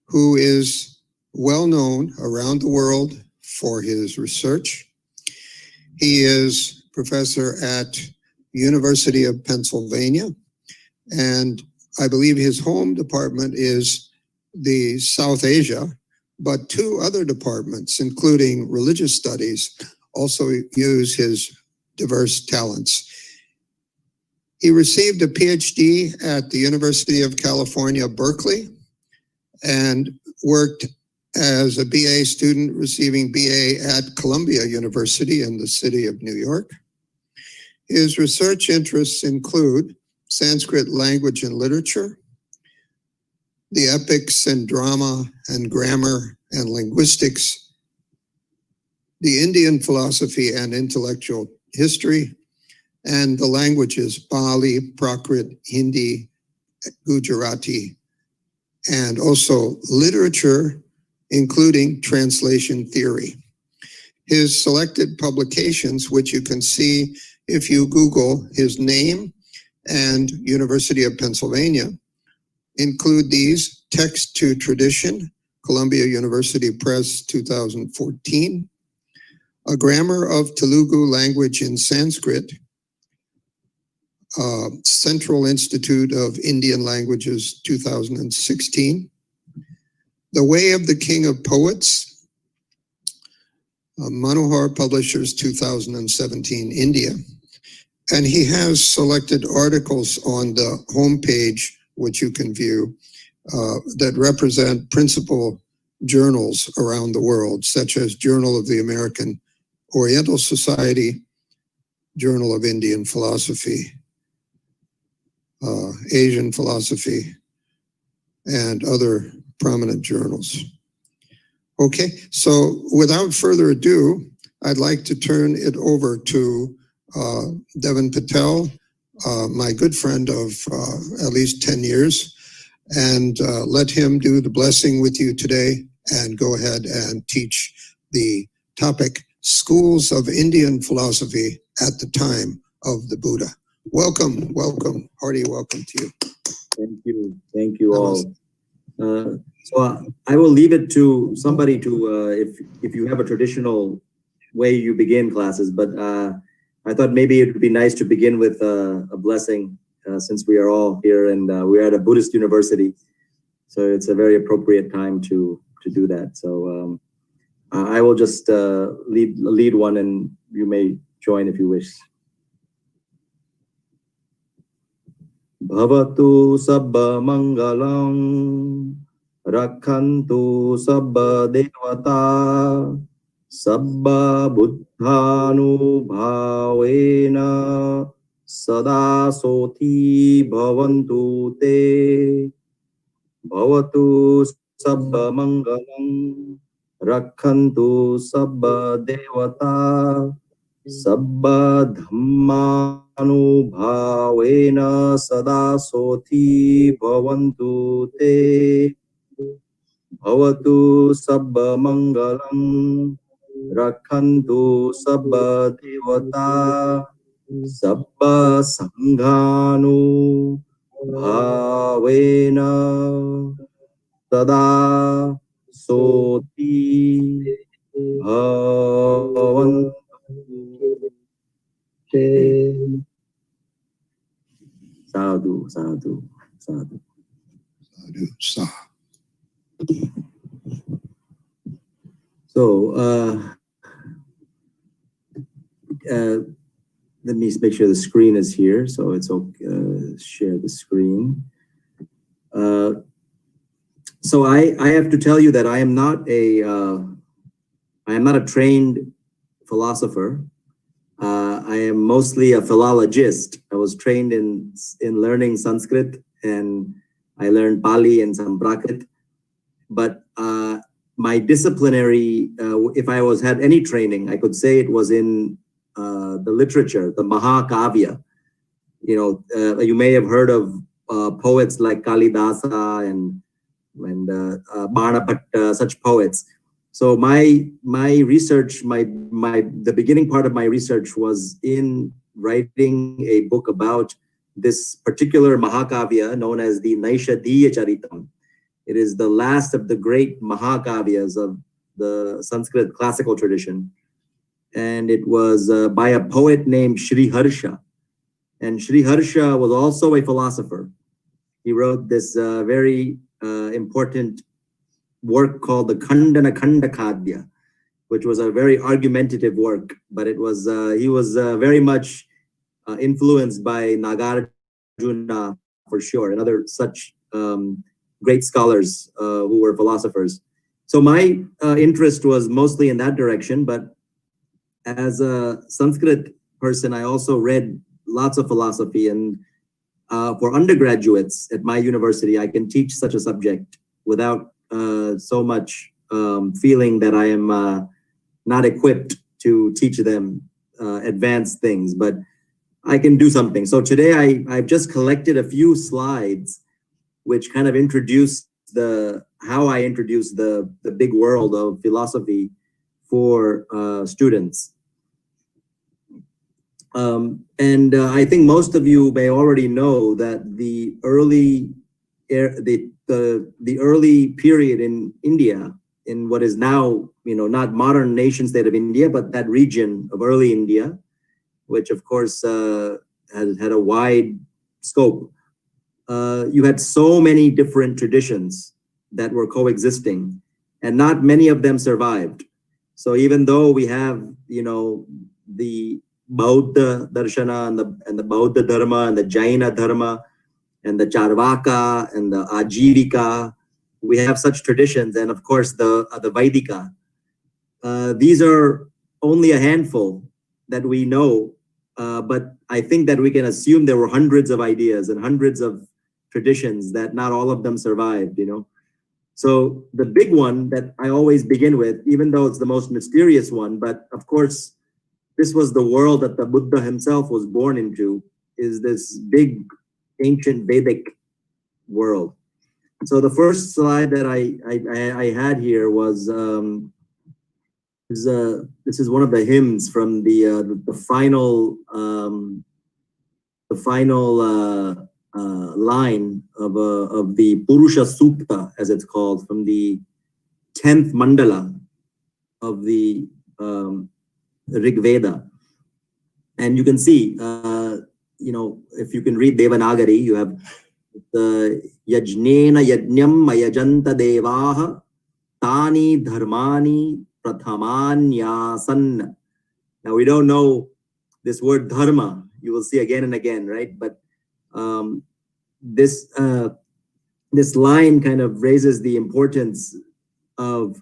who is well known around the world for his research. He is professor at University of Pennsylvania, and I believe his home department is the South Asia, but two other departments, including religious studies, also use his diverse talents. He received a PhD at the University of California, Berkeley, and worked as a BA student receiving BA at Columbia University in the city of New York. His research interests include Sanskrit language and literature, the epics and drama and grammar and linguistics, the Indian philosophy and intellectual history, and the languages Pali, Prakrit, Hindi, Gujarati, and also literature, including translation theory. His selected publications, which you can see if you Google his name and University of Pennsylvania, include these: Text to Tradition, Columbia University Press, 2014, A Grammar of Telugu Language in Sanskrit, Central Institute of Indian Languages, 2016, The Way of the King of Poets, Manohar Publishers, 2017, India. And he has selected articles on the homepage, which you can view, that represent principal journals around the world, such as Journal of the American Oriental Society, Journal of Indian Philosophy, Asian Philosophy, and other prominent journals. Okay, so without further ado, I'd like to turn it over to Deven Petel, my good friend of at least 10 years, and let him do the blessing with you today and go ahead and teach the topic, Schools of Indian Philosophy at the Time of the Buddha. Welcome, welcome, hearty welcome to you. Thank you all. So I will leave it to somebody to, if you have a traditional way you begin classes, but I thought maybe it would be nice to begin with a blessing since we are all here and we're at a Buddhist university. So it's a very appropriate time to do that. So I will just lead one and you may join if you wish. Bhavatu sabba mangalam rakhantu sabba devata sabba buddhanu bhavena sada soti bhavantu te bhavatu sabba mangalam rakhantu sabba devata sabba dhammanu bhavena sada soti bhavantu te bhavatu sabba mangalam rakhantu sabba devata sabba sanghanu bhavena sada soti bhavantu te. Sadhu, sadhu, sadhu. Sadhu, sadhu. So, let me make sure the screen is here. So it's okay. Share the screen. So I have to tell you that I am not a trained philosopher. I am mostly a philologist. I was trained in learning Sanskrit, and I learned Pali and some Prakrit. But my disciplinary, if I had any training, I could say it was in the literature, the Mahakavya. You know, you may have heard of poets like Kalidasa and Bhanabhatta, such poets. So my research, the beginning part of my research was in writing a book about this particular Mahakavya known as the Naishadhiya Charitam. It is the last of the great Mahakavyas of the Sanskrit classical tradition. And it was by a poet named Sri Harsha. And Sri Harsha was also a philosopher. He wrote this very important work called the Khandana Khandakadya, which was a very argumentative work, but it was he was very much influenced by Nagarjuna for sure, and other such great scholars who were philosophers. So my interest was mostly in that direction, but as a Sanskrit person, I also read lots of philosophy, and for undergraduates at my university, I can teach such a subject without so much feeling that I am not equipped to teach them advanced things, but I can do something. So today I've just collected a few slides which kind of introduce how I introduce the big world of philosophy for students. I think most of you may already know that the early period in India, in what is now, not modern nation state of India, but that region of early India, which of course had a wide scope. You had so many different traditions that were coexisting, and not many of them survived. So even though we have, the Bauddha Darshana and the Bauddha Dharma and the Jaina Dharma and the Charvaka and the Ajivika, we have such traditions, and of course the Vaidika. These are only a handful that we know, but I think that we can assume there were hundreds of ideas and hundreds of traditions that not all of them survived, So the big one that I always begin with, even though it's the most mysterious one, but of course, this was the world that the Buddha himself was born into, is this big ancient Vedic world. So the first slide that I had here was this is one of the hymns from the final line of the Purusha Sukta, as it's called, from the 10th mandala of the Rig Veda. And you can see, if you can read Devanagari, you have the Yajnena Yajnyam Ayajanta Devaha Tani Dharmani Prathamanyasan. Now we don't know this word dharma, you will see again and again, right? But this line kind of raises the importance of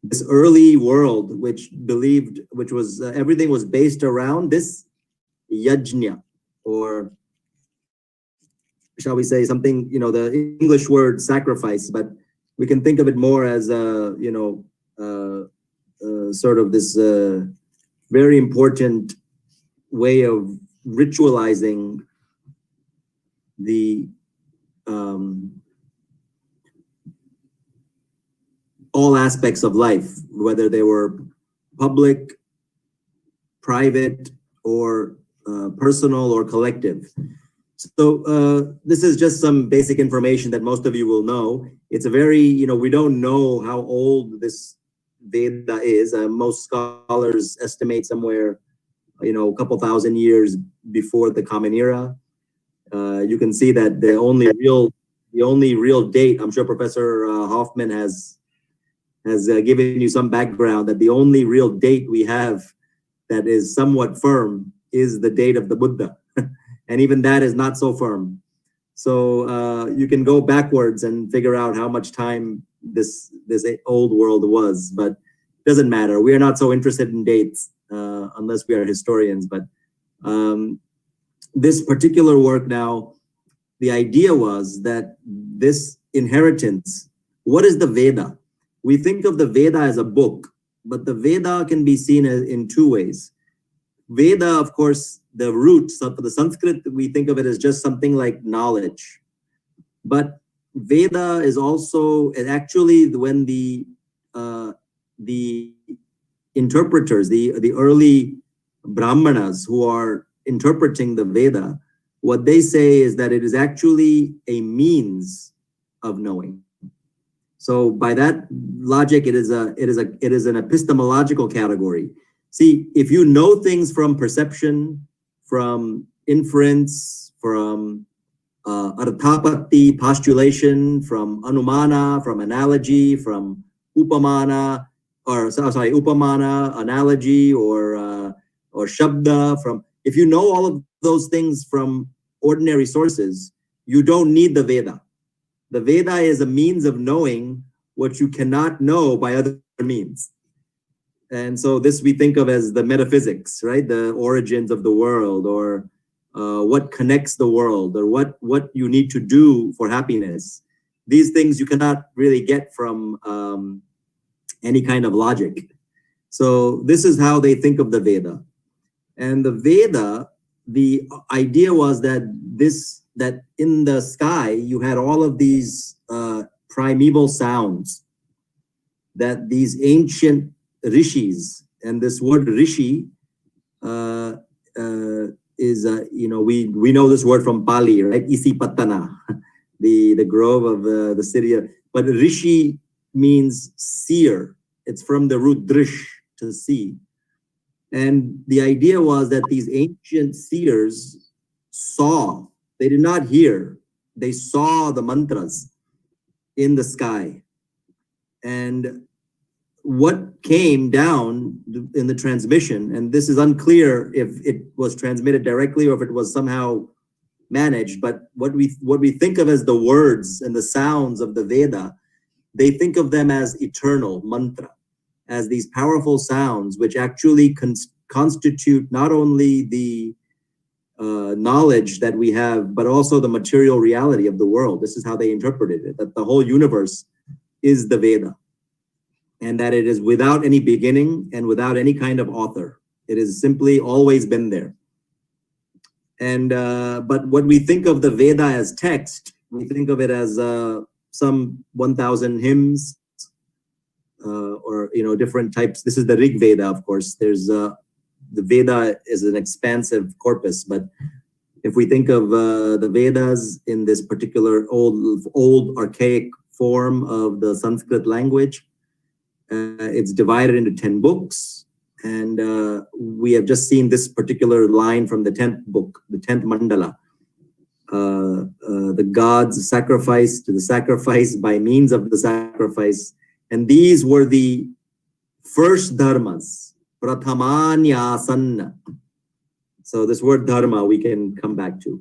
this early world, which was everything was based around this yajna, or shall we say something, the English word sacrifice, but we can think of it more as sort of this very important way of ritualizing the all aspects of life, whether they were public, private, or personal or collective. So this is just some basic information that most of you will know. It's a very, we don't know how old this Veda is. Most scholars estimate somewhere, a couple thousand years before the Common Era. You can see that the only real date, I'm sure Professor Hoffman has given you some background, that the only real date we have that is somewhat firm is the date of the Buddha. And even that is not so firm. So you can go backwards and figure out how much time this old world was, but it doesn't matter. We are not so interested in dates unless we are historians. But this particular work now, the idea was that this inheritance, what is the Veda? We think of the Veda as a book, but the Veda can be seen in two ways. Veda, of course, the roots of the Sanskrit, we think of it as just something like knowledge. But Veda is also, actually, when the interpreters, the early Brahmanas who are interpreting the Veda, what they say is that it is actually a means of knowing. So by that logic, it is an epistemological category. See, if you know things from perception, from inference, from arthapatti, postulation, from anumana, from analogy, from upamana, upamana, analogy, or shabda. If you know all of those things from ordinary sources, you don't need the Veda. The Veda is a means of knowing what you cannot know by other means. And so this we think of as the metaphysics, right? The origins of the world, or what connects the world, or what you need to do for happiness. These things you cannot really get from any kind of logic. So this is how they think of the Veda. And the Veda, the idea was that in the sky, you had all of these primeval sounds, that these ancient rishis, and this word rishi is, we know this word from Pali, right? Isipatana, the grove of the city. But rishi means seer. It's from the root drish, to see. And the idea was that these ancient seers saw, they did not hear, they saw the mantras in the sky. And what came down in the transmission, and this is unclear if it was transmitted directly or if it was somehow managed, but what we think of as the words and the sounds of the Veda, they think of them as eternal mantra, as these powerful sounds which actually constitute not only the knowledge that we have, but also the material reality of the world. This is how they interpreted it, that the whole universe is the Veda, and that it is without any beginning and without any kind of author. It has simply always been there. And but what we think of the Veda as text, we think of it as some 1,000 hymns, or different types. This is the Rig Veda, of course. There's the Veda is an expansive corpus, but if we think of the Vedas in this particular old archaic form of the Sanskrit language, it's divided into 10 books, and we have just seen this particular line from the 10th book, the 10th mandala. The gods sacrificed to the sacrifice by means of the sacrifice, and these were the first dharmas, prathamanyasanna. So this word dharma we can come back to.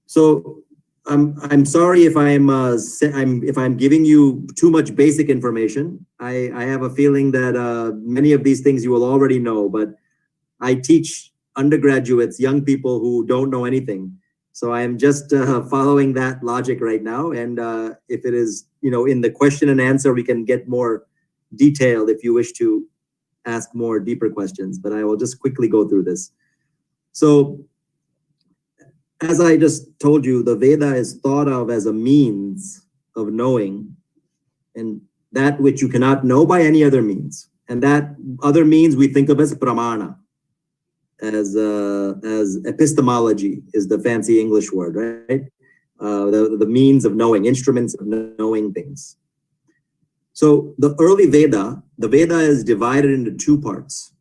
So I'm sorry if I'm giving you too much basic information. I have a feeling that many of these things you will already know, but I teach undergraduates, young people who don't know anything. So I am just following that logic right now. And if it is, in the question and answer, we can get more detailed if you wish to ask more deeper questions, but I will just quickly go through this. So as I just told you, the Veda is thought of as a means of knowing, and that which you cannot know by any other means. And that other means we think of as pramana, as epistemology is the fancy English word, right? The means of knowing, instruments of knowing things. So the early Veda, the Veda is divided into two parts.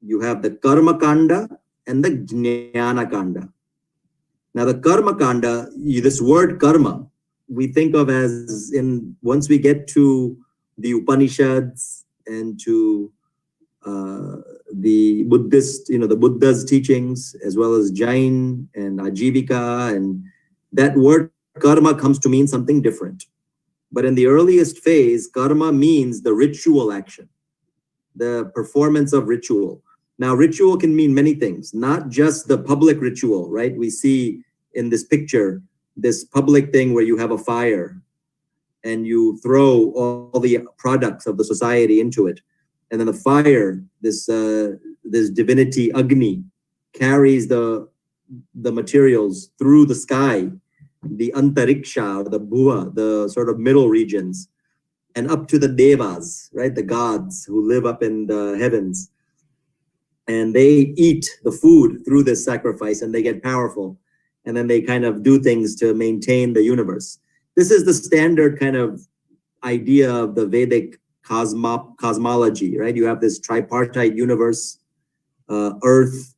You have the Karma Kanda and the Jnana Kanda. Now the Karma Kanda, this word karma, we think of as once we get to the Upanishads and to the Buddhist, the Buddha's teachings, as well as Jain and Ajivika, and that word karma comes to mean something different. But in the earliest phase, karma means the ritual action, the performance of ritual. Now, ritual can mean many things, not just the public ritual, right? We see in this picture, this public thing where you have a fire and you throw all the products of the society into it. And then the fire, this divinity Agni, carries the materials through the sky, the antariksha, the bhuva, the sort of middle regions, and up to the devas, right? The gods who live up in the heavens. And they eat the food through this sacrifice and they get powerful. And then they kind of do things to maintain the universe. This is the standard kind of idea of the Vedic cosmology, right? You have this tripartite universe, earth,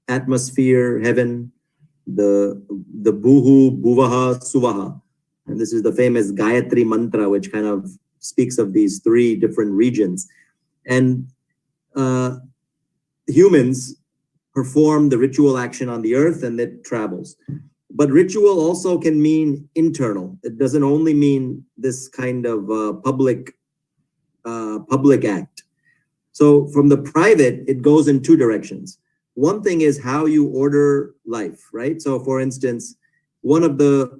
atmosphere, heaven, the Bhuhu, Bhuvaha, Suvaha. And this is the famous Gayatri mantra, which kind of speaks of these three different regions. And humans perform the ritual action on the earth and it travels. But ritual also can mean internal. It doesn't only mean this kind of public act. So from the private, it goes in two directions. One thing is how you order life, right? So for instance, one of the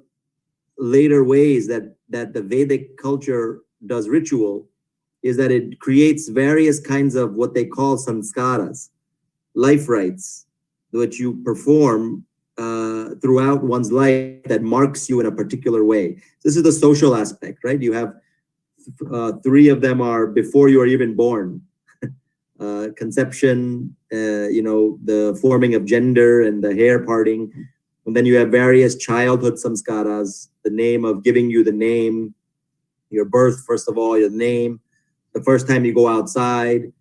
later ways that the Vedic culture does ritual is that it creates various kinds of what they call sanskaras, life rites, which you perform throughout one's life that marks you in a particular way. This is the social aspect, right? You have three of them are before you are even born. Conception, the forming of gender and the hair parting. And then you have various childhood samskaras, the name of giving you the name, your birth, first of all, your name, the first time you go outside.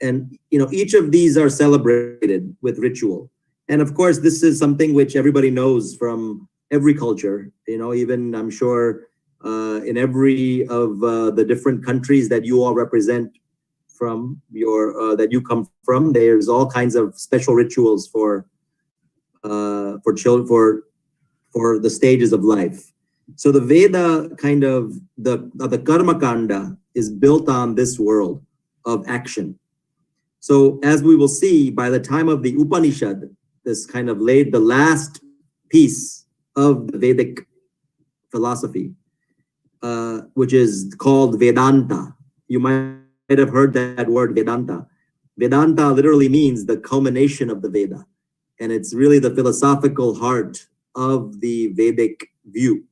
And, each of these are celebrated with ritual. And of course, this is something which everybody knows from every culture, even I'm sure in every of the different countries that you all represent from that you come from, there's all kinds of special rituals for children, for the stages of life. So the Veda kind of the Karma Kanda is built on this world of action. So as we will see, by the time of the Upanishad, this kind of laid the last piece of the Vedic philosophy, which is called Vedanta. You might have heard that word Vedanta. Vedanta literally means the culmination of the Veda. And it's really the philosophical heart of the Vedic view.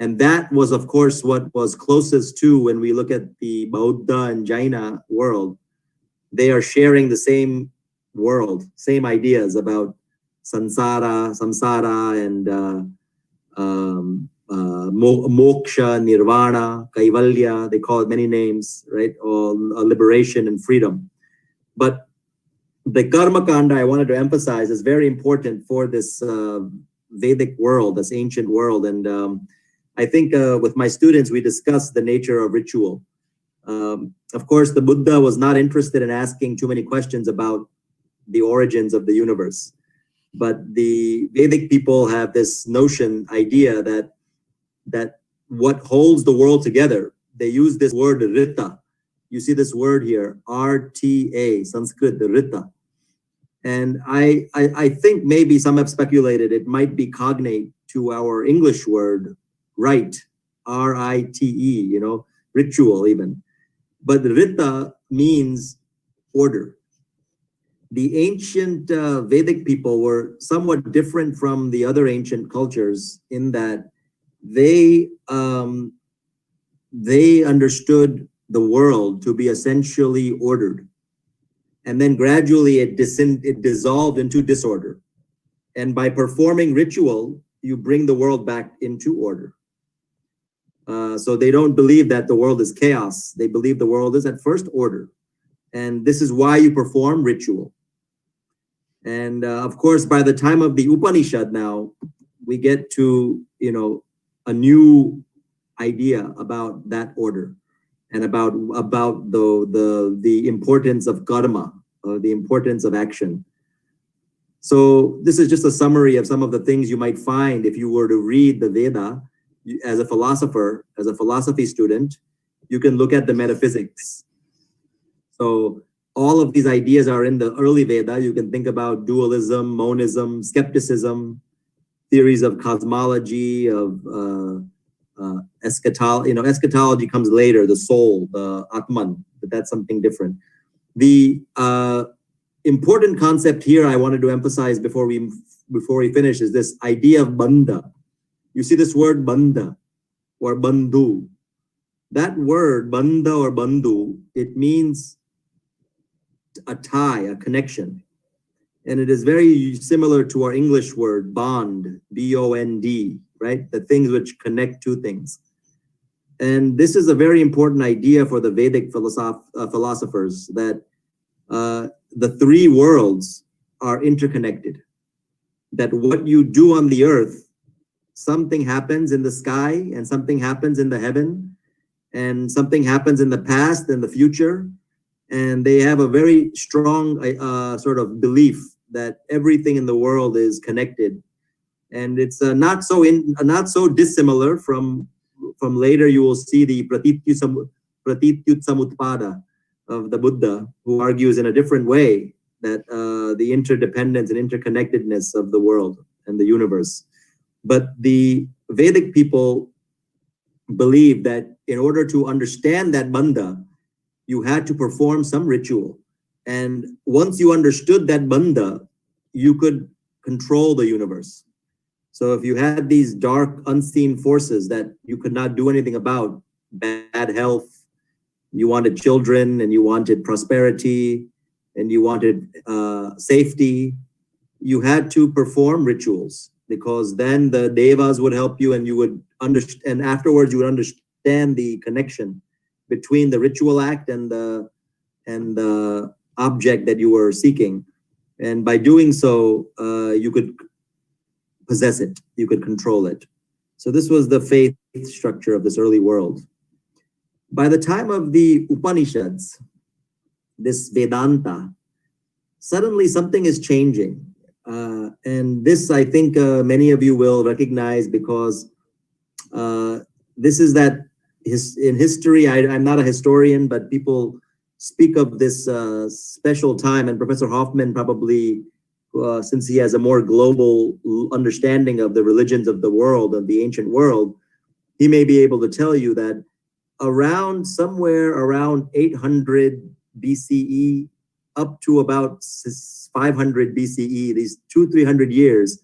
And that was, of course, what was closest to when we look at the Bauddha and Jaina world. They are sharing the same world, same ideas about samsara, and moksha, nirvana, kaivalya. They call it many names, right? Or liberation and freedom. But the Karma Kanda I wanted to emphasize is very important for this Vedic world, this ancient world. And I think with my students, we discussed the nature of ritual. Of course, the Buddha was not interested in asking too many questions about the origins of the universe. But the Vedic people have this idea that what holds the world together, they use this word Rita. You see this word here, R-T-A, Sanskrit, the Rita. And I think maybe some have speculated it might be cognate to our English word, rite, R-I-T-E, ritual even. But Rita means order. The ancient Vedic people were somewhat different from the other ancient cultures in that they understood the world to be essentially ordered. And then gradually it dissolved into disorder. And by performing ritual, you bring the world back into order. So they don't believe that the world is chaos. They believe the world is at first order. And this is why you perform ritual. And of course, by the time of the Upanishad now, we get to, a new idea about that order and about the importance of karma, or the importance of action. So this is just a summary of some of the things you might find if you were to read the Veda. As a philosopher, as a philosophy student, you can look at the metaphysics. So all of these ideas are in the early Veda. You can think about dualism, monism, skepticism, theories of cosmology, of eschatology. Eschatology comes later, the soul, the Atman, but that's something different. The important concept here I wanted to emphasize before we finish is this idea of bandha. You see this word bandha or bandhu. That word bandha or bandhu, it means a tie, a connection. And it is very similar to our English word bond, B-O-N-D, right? The things which connect two things. And this is a very important idea for the Vedic philosophers, that the three worlds are interconnected. That what you do on the earth, something happens in the sky and something happens in the heaven and something happens in the past and the future. And they have a very strong sort of belief that everything in the world is connected. And it's not so dissimilar from later you will see the Pratityut Samutpada of the Buddha, who argues in a different way that the interdependence and interconnectedness of the world and the universe. But the Vedic people believe that in order to understand that bandha, you had to perform some ritual. And once you understood that bandha, you could control the universe. So if you had these dark, unseen forces that you could not do anything about, bad health, you wanted children and you wanted prosperity and you wanted safety, you had to perform rituals, because then the devas would help you and you would understand, and afterwards you would understand the connection between the ritual act and the object that you were seeking. And by doing so, you could possess it, you could control it. So this was the faith structure of this early world. By the time of the Upanishads, this Vedanta, suddenly something is changing. And this, I think, many of you will recognize, because this is that in history, I'm not a historian, but people speak of this special time, and Professor Hoffman probably, since he has a more global understanding of the religions of the world, of the ancient world, he may be able to tell you that somewhere around 800 BCE up to about 500 BCE, these 200-300 years,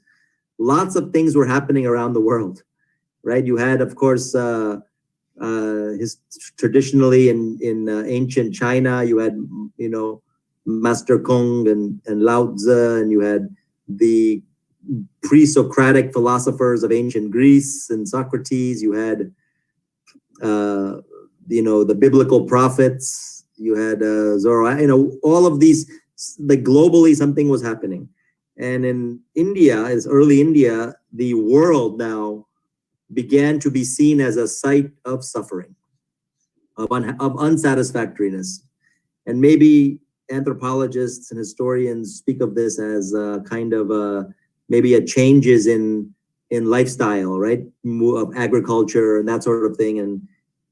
lots of things were happening around the world, right? You had, of course, traditionally in ancient China, you had, Master Kong and Lao Tzu, and you had the pre-Socratic philosophers of ancient Greece and Socrates. You had, the biblical prophets. You had Zoroaster. All of these. Like globally, something was happening, and in India, as early India, the world now began to be seen as a site of suffering, of unsatisfactoriness, and maybe anthropologists and historians speak of this as kind of maybe a changes in lifestyle, right, of agriculture and that sort of thing, and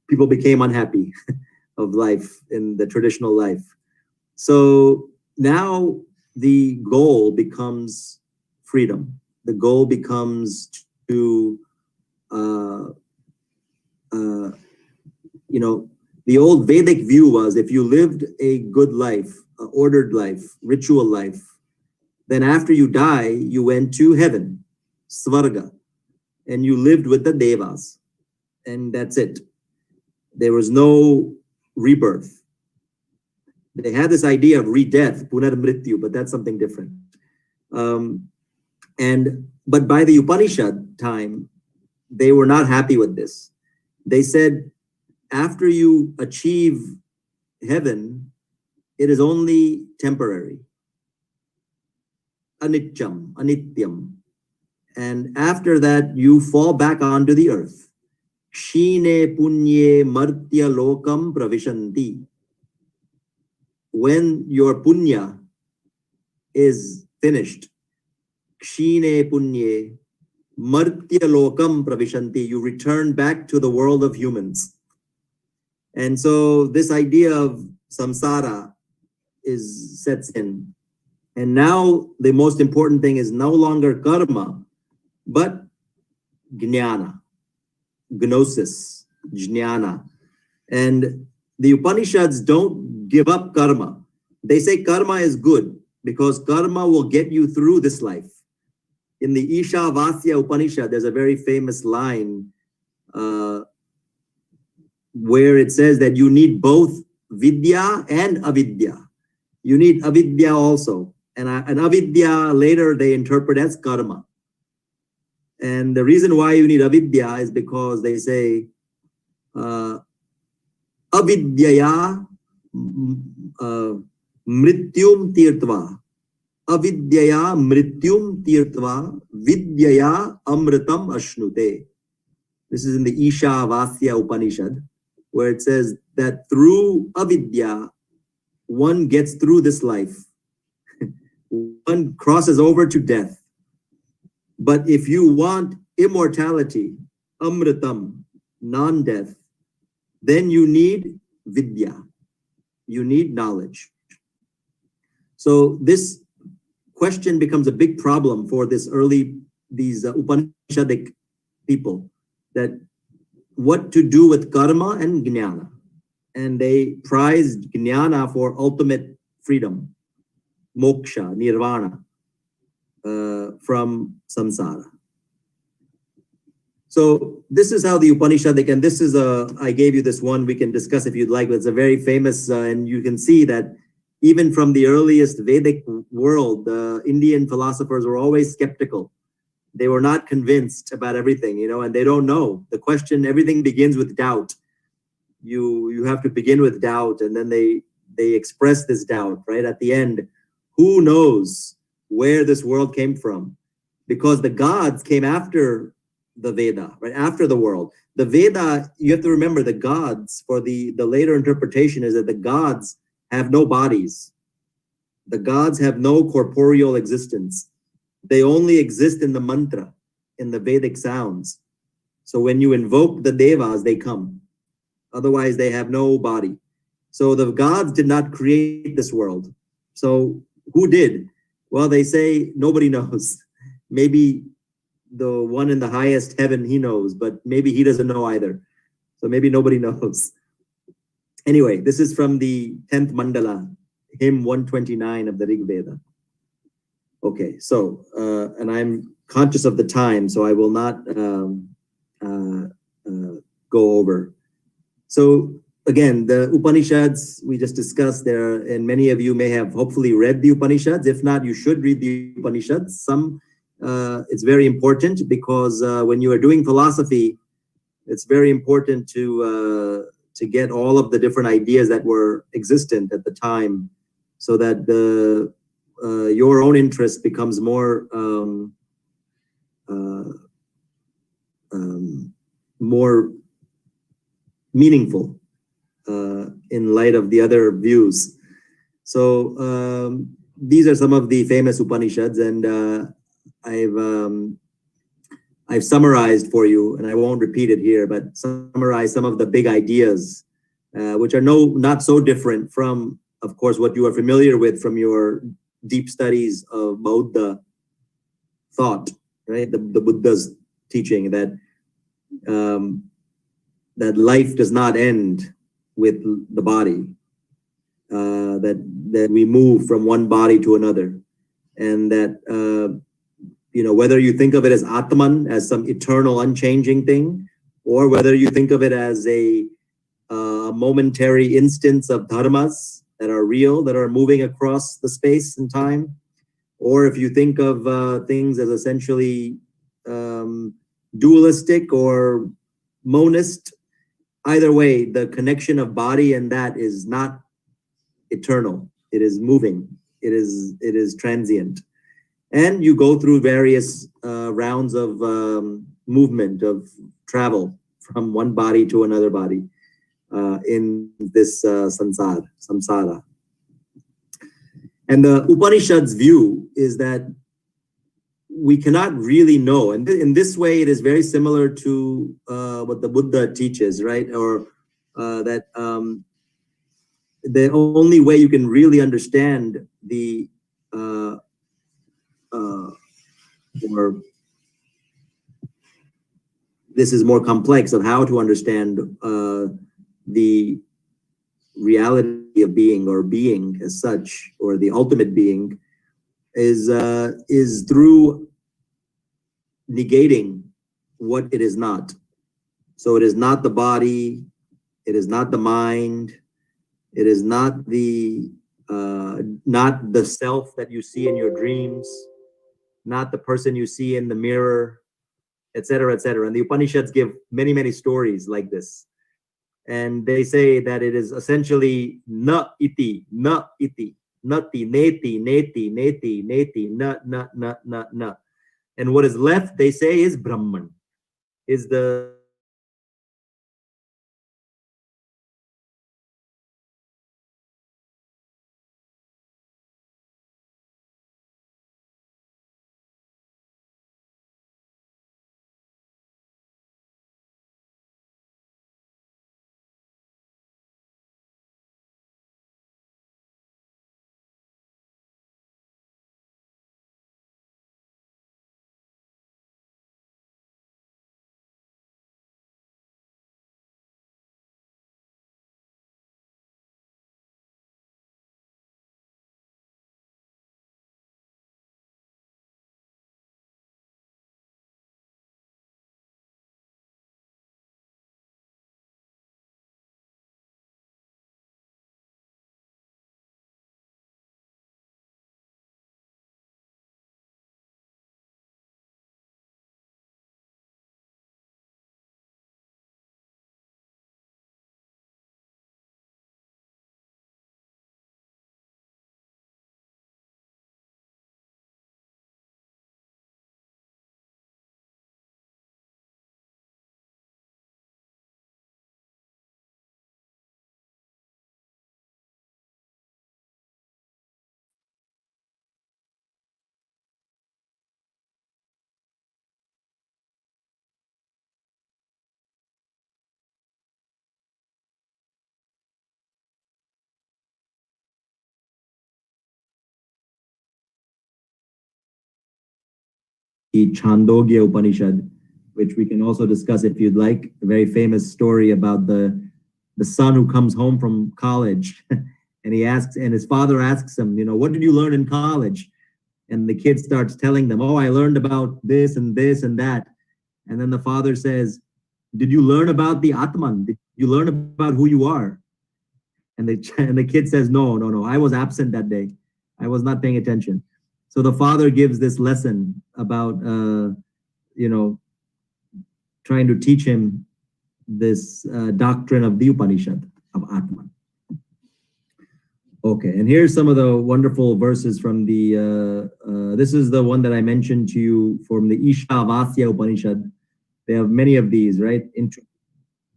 people became unhappy of life in the traditional life. So now the goal becomes freedom. The goal becomes to the old Vedic view was, if you lived a good life, ordered life, ritual life, then after you die, you went to heaven, Svarga, and you lived with the devas, and that's it. There was no rebirth. They had this idea of re-death, punarmrityu, but that's something different. But by the Upanishad time, they were not happy with this. They said, after you achieve heaven, it is only temporary. Anitcham, anityam. And after that, you fall back onto the earth. Kshine punye martya lokam pravishanti. When your punya is finished, kshine punye martya lokam pravishanti, you return back to the world of humans. And so this idea of samsara sets in. And now the most important thing is no longer karma, but jnana, gnosis, jnana. And the Upanishads don't give up karma. They say karma is good because karma will get you through this life. In the Ishavasya Upanishad, there's a very famous line where it says that you need both vidya and avidya. You need avidya also. And avidya later they interpret as karma. And the reason why you need avidya is because they say avidyaya mrityum tirtva. Avidyaya mrityum tirtva vidyaya amritam ashnute. This is in the Isha Vasya Upanishad, where it says that through avidya, one gets through this life. One crosses over to death. But if you want immortality, amritam, non-death, then you need vidya. You need knowledge. So this question becomes a big problem for these Upanishadic people, that what to do with karma and jnana. And they prized jnana for ultimate freedom, moksha, nirvana, from samsara. So this is how the Upanishadic, and this is I gave you this one, we can discuss if you'd like, but it's a very famous, and you can see that even from the earliest Vedic world, the Indian philosophers were always skeptical. They were not convinced about everything, and they don't know. The question, everything begins with doubt. You have to begin with doubt, and then they express this doubt, right? At the end, who knows where this world came from? Because the gods came after the Veda, right? After the world. The Veda, you have to remember, the gods, for the later interpretation is that the gods have no bodies. The gods have no corporeal existence. They only exist in the mantra, in the Vedic sounds. So when you invoke the devas, they come. Otherwise, they have no body. So the gods did not create this world. So who did? Well, they say nobody knows. Maybe the one in the highest heaven, he knows, but maybe he doesn't know either. So maybe nobody knows. Anyway, this is from the 10th mandala, hymn 129 of the Rig Veda. Okay, so, and I'm conscious of the time, so I will not go over. So again, the Upanishads we just discussed there, and many of you may have hopefully read the Upanishads. If not, you should read the Upanishads. It's very important because when you are doing philosophy, it's very important to get all of the different ideas that were existent at the time, so that your own interest becomes more more meaningful in light of the other views. So these are some of the famous Upanishads, and I've summarized for you, and I won't repeat it here, but summarize some of the big ideas, which are not so different from, of course, what you are familiar with from your deep studies of Buddha thought, right? The Buddha's teaching that that life does not end with the body, that we move from one body to another, and that whether you think of it as Atman, as some eternal, unchanging thing, or whether you think of it as a momentary instance of dharmas that are real, that are moving across the space and time, or if you think of things as essentially dualistic or monist, either way, the connection of body and that is not eternal. It is moving. It is transient. And you go through various rounds of movement, of travel from one body to another body in this samsara. And the Upanishad's view is that we cannot really know. And in this way, it is very similar to what the Buddha teaches, right? Or that the only way you can really understand or this is more complex of how to understand the reality of being, or being as such, or the ultimate being, is through negating what it is not. So it is not the body, it is not the mind, it is not the self that you see in your dreams, not the person you see in the mirror, etc., etc. And the Upanishads give many, many stories like this, and they say that it is essentially na iti, nati, neti, na. And what is left, they say, is Brahman, is the Chandogya Upanishad, which we can also discuss if you'd like. A very famous story about the son who comes home from college and his father asks him, what did you learn in college? And the kid starts telling them, oh, I learned about this and this and that. And then the father says, did you learn about the Atman? Did you learn about who you are? And the kid says, no, I was absent that day. I was not paying attention. So the father gives this lesson about, trying to teach him this doctrine of the Upanishad, of Atman. Okay, and here's some of the wonderful verses from this is the one that I mentioned to you from the Ishavasya Upanishad. They have many of these, right?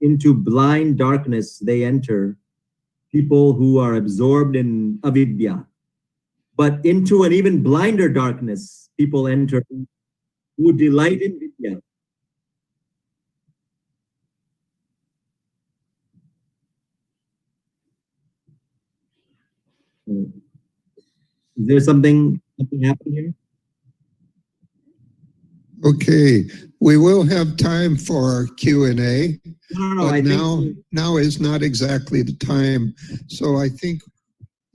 Into blind darkness they enter, people who are absorbed in avidya. But into an even blinder darkness, people enter who delight in vidya. Is there something happening here? Okay, we will have time for Q&A. No, but now is not exactly the time. So I think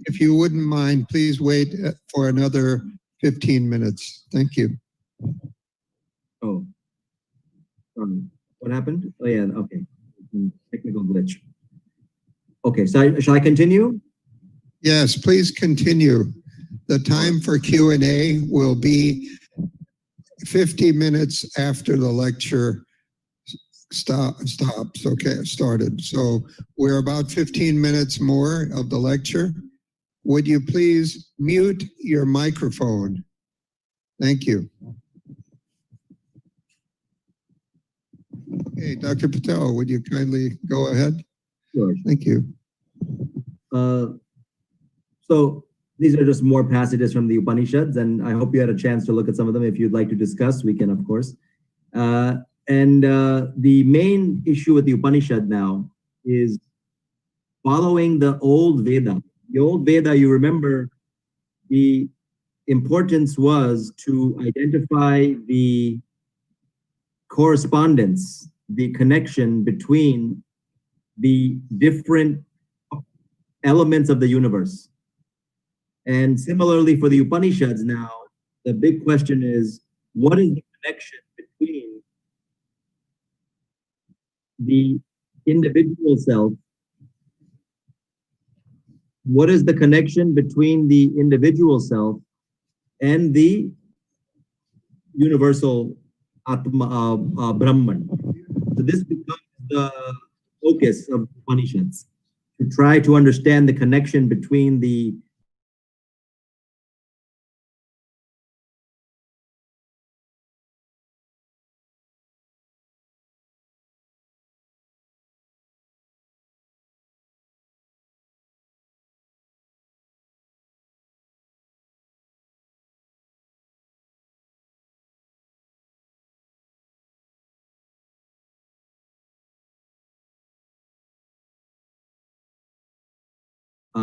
if you wouldn't mind, please wait for another 15 minutes. Thank you. Oh, what happened? Oh yeah, okay. Technical glitch. Okay, so shall I continue? Yes, please continue. The time for Q&A will be 50 minutes after the lecture stops. Okay, started. So we're about 15 minutes more of the lecture. Would you please mute your microphone? Thank you. Okay, Dr. Patel, would you kindly go ahead? Sure. Thank you. So these are just more passages from the Upanishads, and I hope you had a chance to look at some of them. If you'd like to discuss, we can, of course. The main issue with the Upanishad now is following the old Veda. The old Veda, you remember, the importance was to identify the correspondence, the connection between the different elements of the universe. And similarly for the Upanishads now, the big question is, what is the connection between the individual self? What is the connection between the individual self and the universal Atma, Brahman? So this becomes focus of Upanishads, to try to understand the connection between the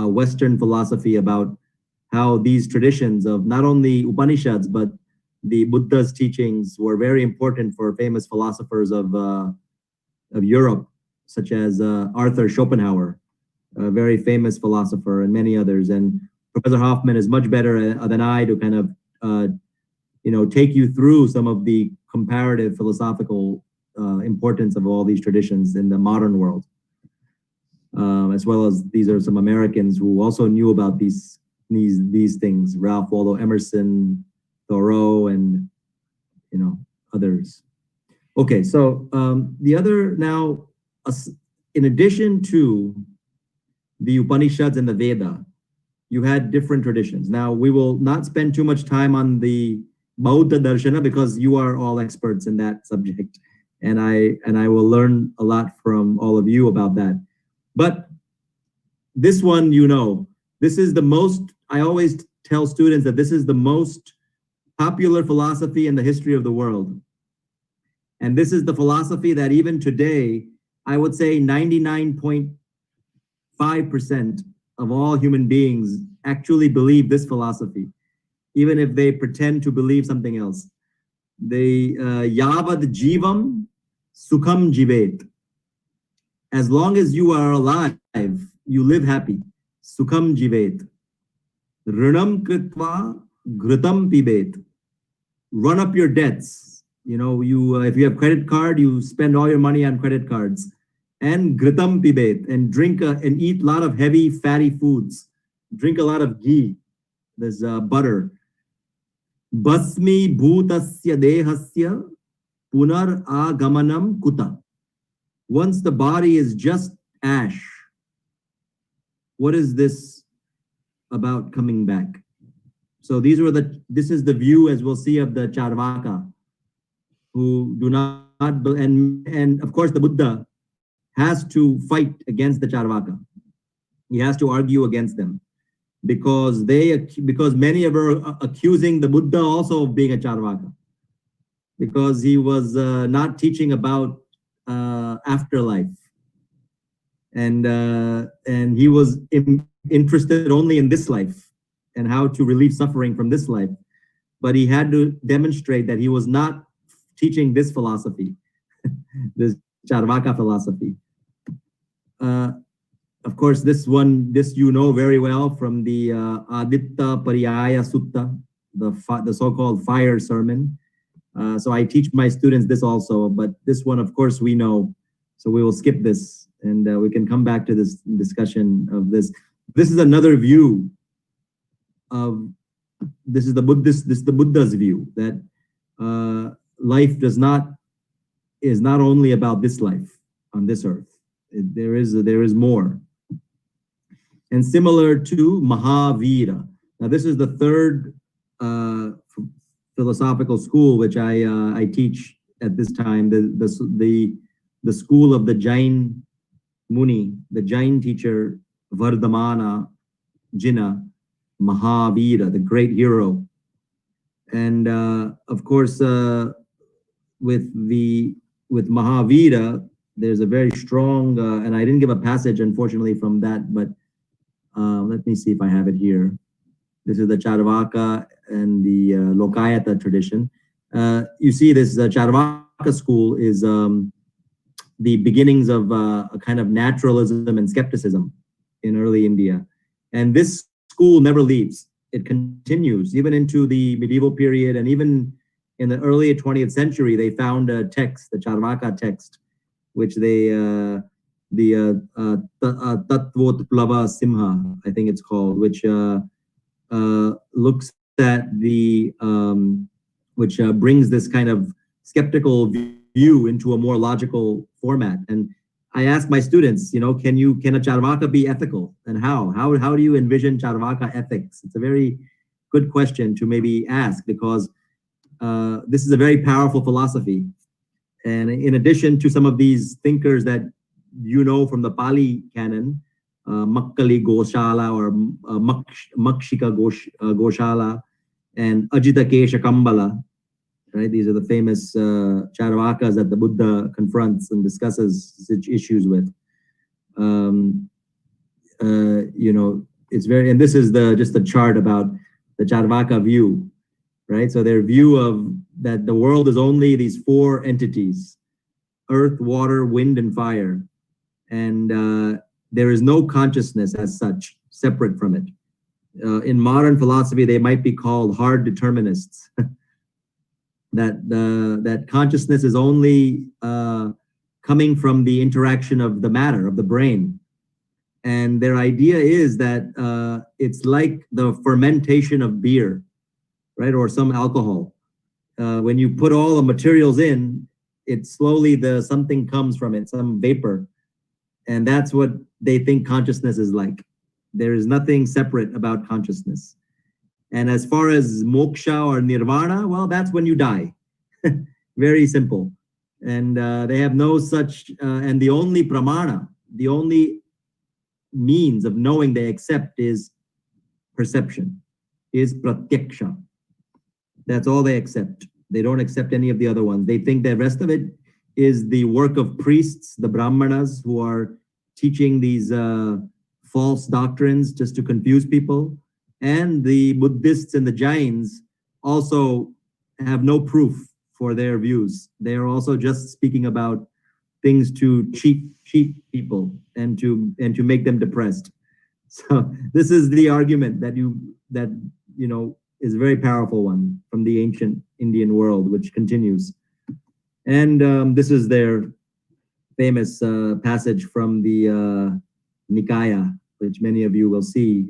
Western philosophy about how these traditions of not only Upanishads but the Buddha's teachings were very important for famous philosophers of Europe, such as Arthur Schopenhauer, a very famous philosopher, and many others. And Professor Hoffman is much better than I to kind of take you through some of the comparative philosophical importance of all these traditions in the modern world. As well as these are some Americans who also knew about these things: Ralph Waldo Emerson, Thoreau, and others. Okay, so the other now, in addition to the Upanishads and the Veda, you had different traditions. Now we will not spend too much time on the Bauddha Darshana because you are all experts in that subject, and I will learn a lot from all of you about that. But this one, this is the most, I always tell students that this is the most popular philosophy in the history of the world. And this is the philosophy that even today, I would say 99.5% of all human beings actually believe this philosophy, even if they pretend to believe something else. They yavad jivam sukham jivet. As long as you are alive, you live happy. Sukham jivet. Rinam kritva ghritam pibet. Run up your debts. If you have credit card, you spend all your money on credit cards. And ghritam pibet, and drink and eat a lot of heavy fatty foods. Drink a lot of ghee. There's butter. Basmi bhutasya dehasya punar agamanam kuta. Once the body is just ash, what is this about coming back? So this is the view, as we'll see, of the Charvaka, who do not, and of course the Buddha has to fight against the Charvaka. He has to argue against them because many are accusing the Buddha also of being a Charvaka, because he was not teaching about afterlife, and he was interested only in this life and how to relieve suffering from this life. But he had to demonstrate that he was not teaching this philosophy, this Charvaka philosophy. Of course, this you know very well from the Aditta Pariyaya Sutta, the so-called fire sermon. So I teach my students this also, but this one, of course, we know. So we will skip this, and we can come back to this discussion of this. This is another view of, this is the Buddha's view, that life is not only about this life on this earth. There is more. And similar to Mahavira. Now this is the third philosophical school which I teach at this time, the school of the Jain Muni, the Jain teacher Vardhamana Jina Mahavira, the great hero. And of course, with Mahavira, there's a very strong, and I didn't give a passage unfortunately from that, but let me see if I have it here. This is the Charvaka and the Lokayata tradition. You see, this Charvaka school is the beginnings of a kind of naturalism and skepticism in early India. And this school never leaves. It continues even into the medieval period, and even in the early 20th century, they found a text, the Charvaka text, which they, the Tattvotplava Simha, I think it's called, which looks at the, which brings this kind of skeptical view into a more logical format. And I ask my students, can a Charvaka be ethical, and how? How do you envision Charvaka ethics? It's a very good question to maybe ask, because this is a very powerful philosophy. And in addition to some of these thinkers that from the Pali canon, Makkali Goshala or Makshika Goshala and Ajita Kesha Kambala, right? These are the famous Charvakas that the Buddha confronts and discusses such issues with. It's very, and this is just a chart about the Charvaka view, right? So their view of that the world is only these four entities: earth, water, wind, and fire. And there is no consciousness as such, separate from it. In modern philosophy, they might be called hard determinists. that consciousness is only coming from the interaction of the matter, of the brain. And their idea is that it's like the fermentation of beer, right? Or some alcohol. When you put all the materials in, it slowly, something comes from it, some vapor. And that's what they think consciousness is like. There is nothing separate about consciousness. And as far as moksha or nirvana, well, that's when you die. Very simple. And they have no such, and the only pramana, the only means of knowing they accept is perception, is pratyaksha. That's all they accept. They don't accept any of the other ones. They think the rest of it is the work of priests, the brahmanas, who are teaching these false doctrines just to confuse people. And the Buddhists and the Jains also have no proof for their views. They are also just speaking about things to cheat people and to make them depressed. So this is the argument that is a very powerful one from the ancient Indian world, which continues. And this is their famous passage from the Nikaya, which many of you will see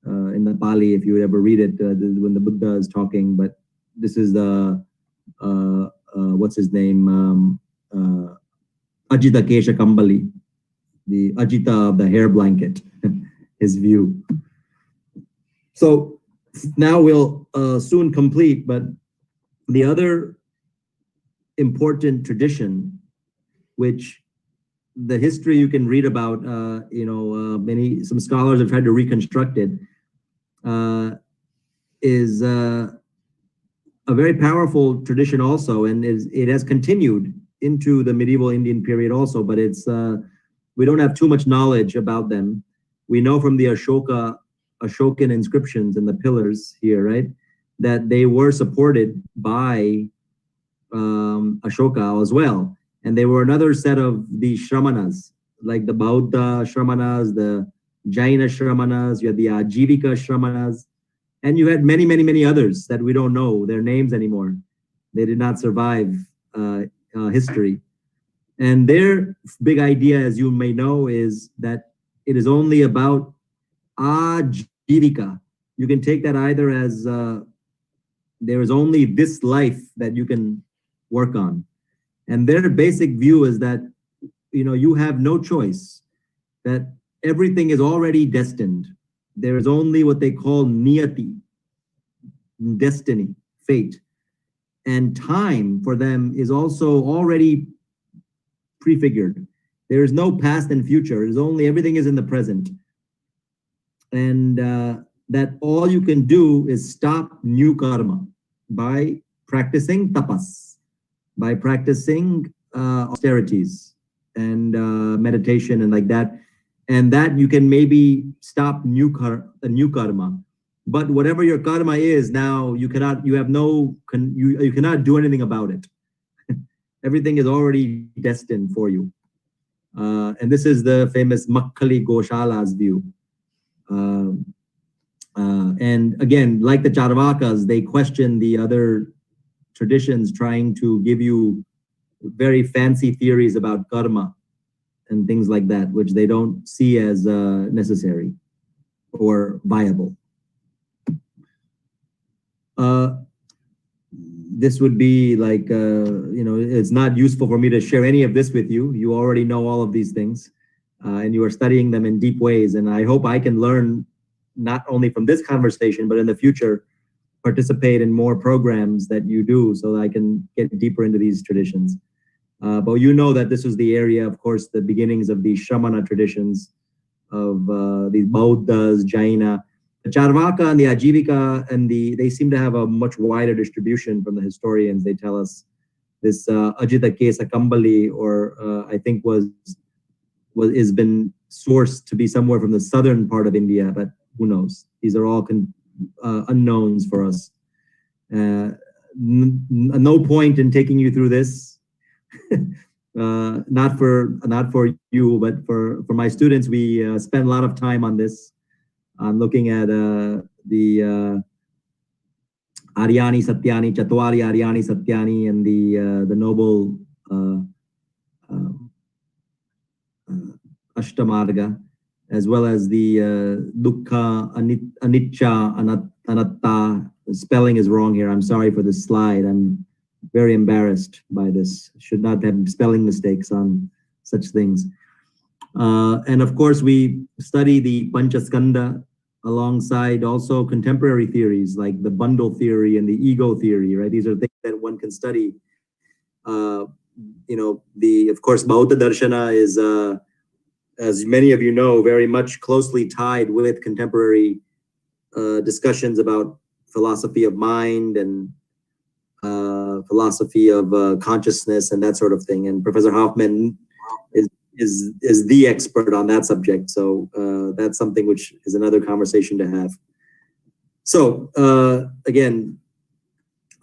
in the Pali if you ever read it when the Buddha is talking. But this is the what's his name, Ajita Kesha Kambali, the Ajita of the hair blanket, his view. So now we'll soon complete, but the other important tradition, which the history you can read about, some scholars have tried to reconstruct it, is a very powerful tradition also, and it has continued into the medieval Indian period also, but we don't have too much knowledge about them. We know from the Ashokan inscriptions and the pillars here, right, that they were supported by Ashoka as well. And they were another set of the Shramanas, like the Bauddha Shramanas, the Jaina Shramanas, you had the Ajivika Shramanas, and you had many, many, many others that we don't know their names anymore. They did not survive history. And their big idea, as you may know, is that it is only about Ajivika. You can take that either as there is only this life that you can work on. And their basic view is that, you have no choice, that everything is already destined. There is only what they call niyati, destiny, fate. And time for them is also already prefigured. There is no past and future. It is only, everything is in the present. And that all you can do is stop new karma by practicing tapas, by practicing austerities and meditation and like that. And that you can maybe stop new karma. But whatever your karma is now, you cannot do anything about it. Everything is already destined for you. And this is the famous Makkali Goshala's view. And again, like the Charvakas, they question the other traditions, trying to give you very fancy theories about karma and things like that, which they don't see as necessary or viable. this would be like, it's not useful for me to share any of this with you. You already know all of these things, and you are studying them in deep ways. And I hope I can learn not only from this conversation, but in the future, participate in more programs that you do so that I can get deeper into these traditions. But you know that this was the area, of course, the beginnings of the Shramana traditions of the Bauddhas, Jaina. The Charvaka and the Ajivika they seem to have a much wider distribution from the historians. They tell us this Ajita Kesa Kambali, or I think is been sourced to be somewhere from the southern part of India, but who knows? These are all unknowns for us. No point in taking you through this. Not for you, but for my students. We spend a lot of time on this, on looking at the Aryani Satyani, Chatwari Aryani Satyani, and the noble Ashtamarga, as well as the Dukkha, Anicca, Anatta. The spelling is wrong here. I'm sorry for this slide. I'm very embarrassed by this. Should not have spelling mistakes on such things. And of course, we study the Panchaskanda alongside also contemporary theories like the bundle theory and the ego theory, right? These are things that one can study. Of course, Bauddha Darshana is, as many of you know, very much closely tied with contemporary discussions about philosophy of mind and philosophy of consciousness and that sort of thing. And Professor Hoffman is the expert on that subject. So that's something which is another conversation to have. So again,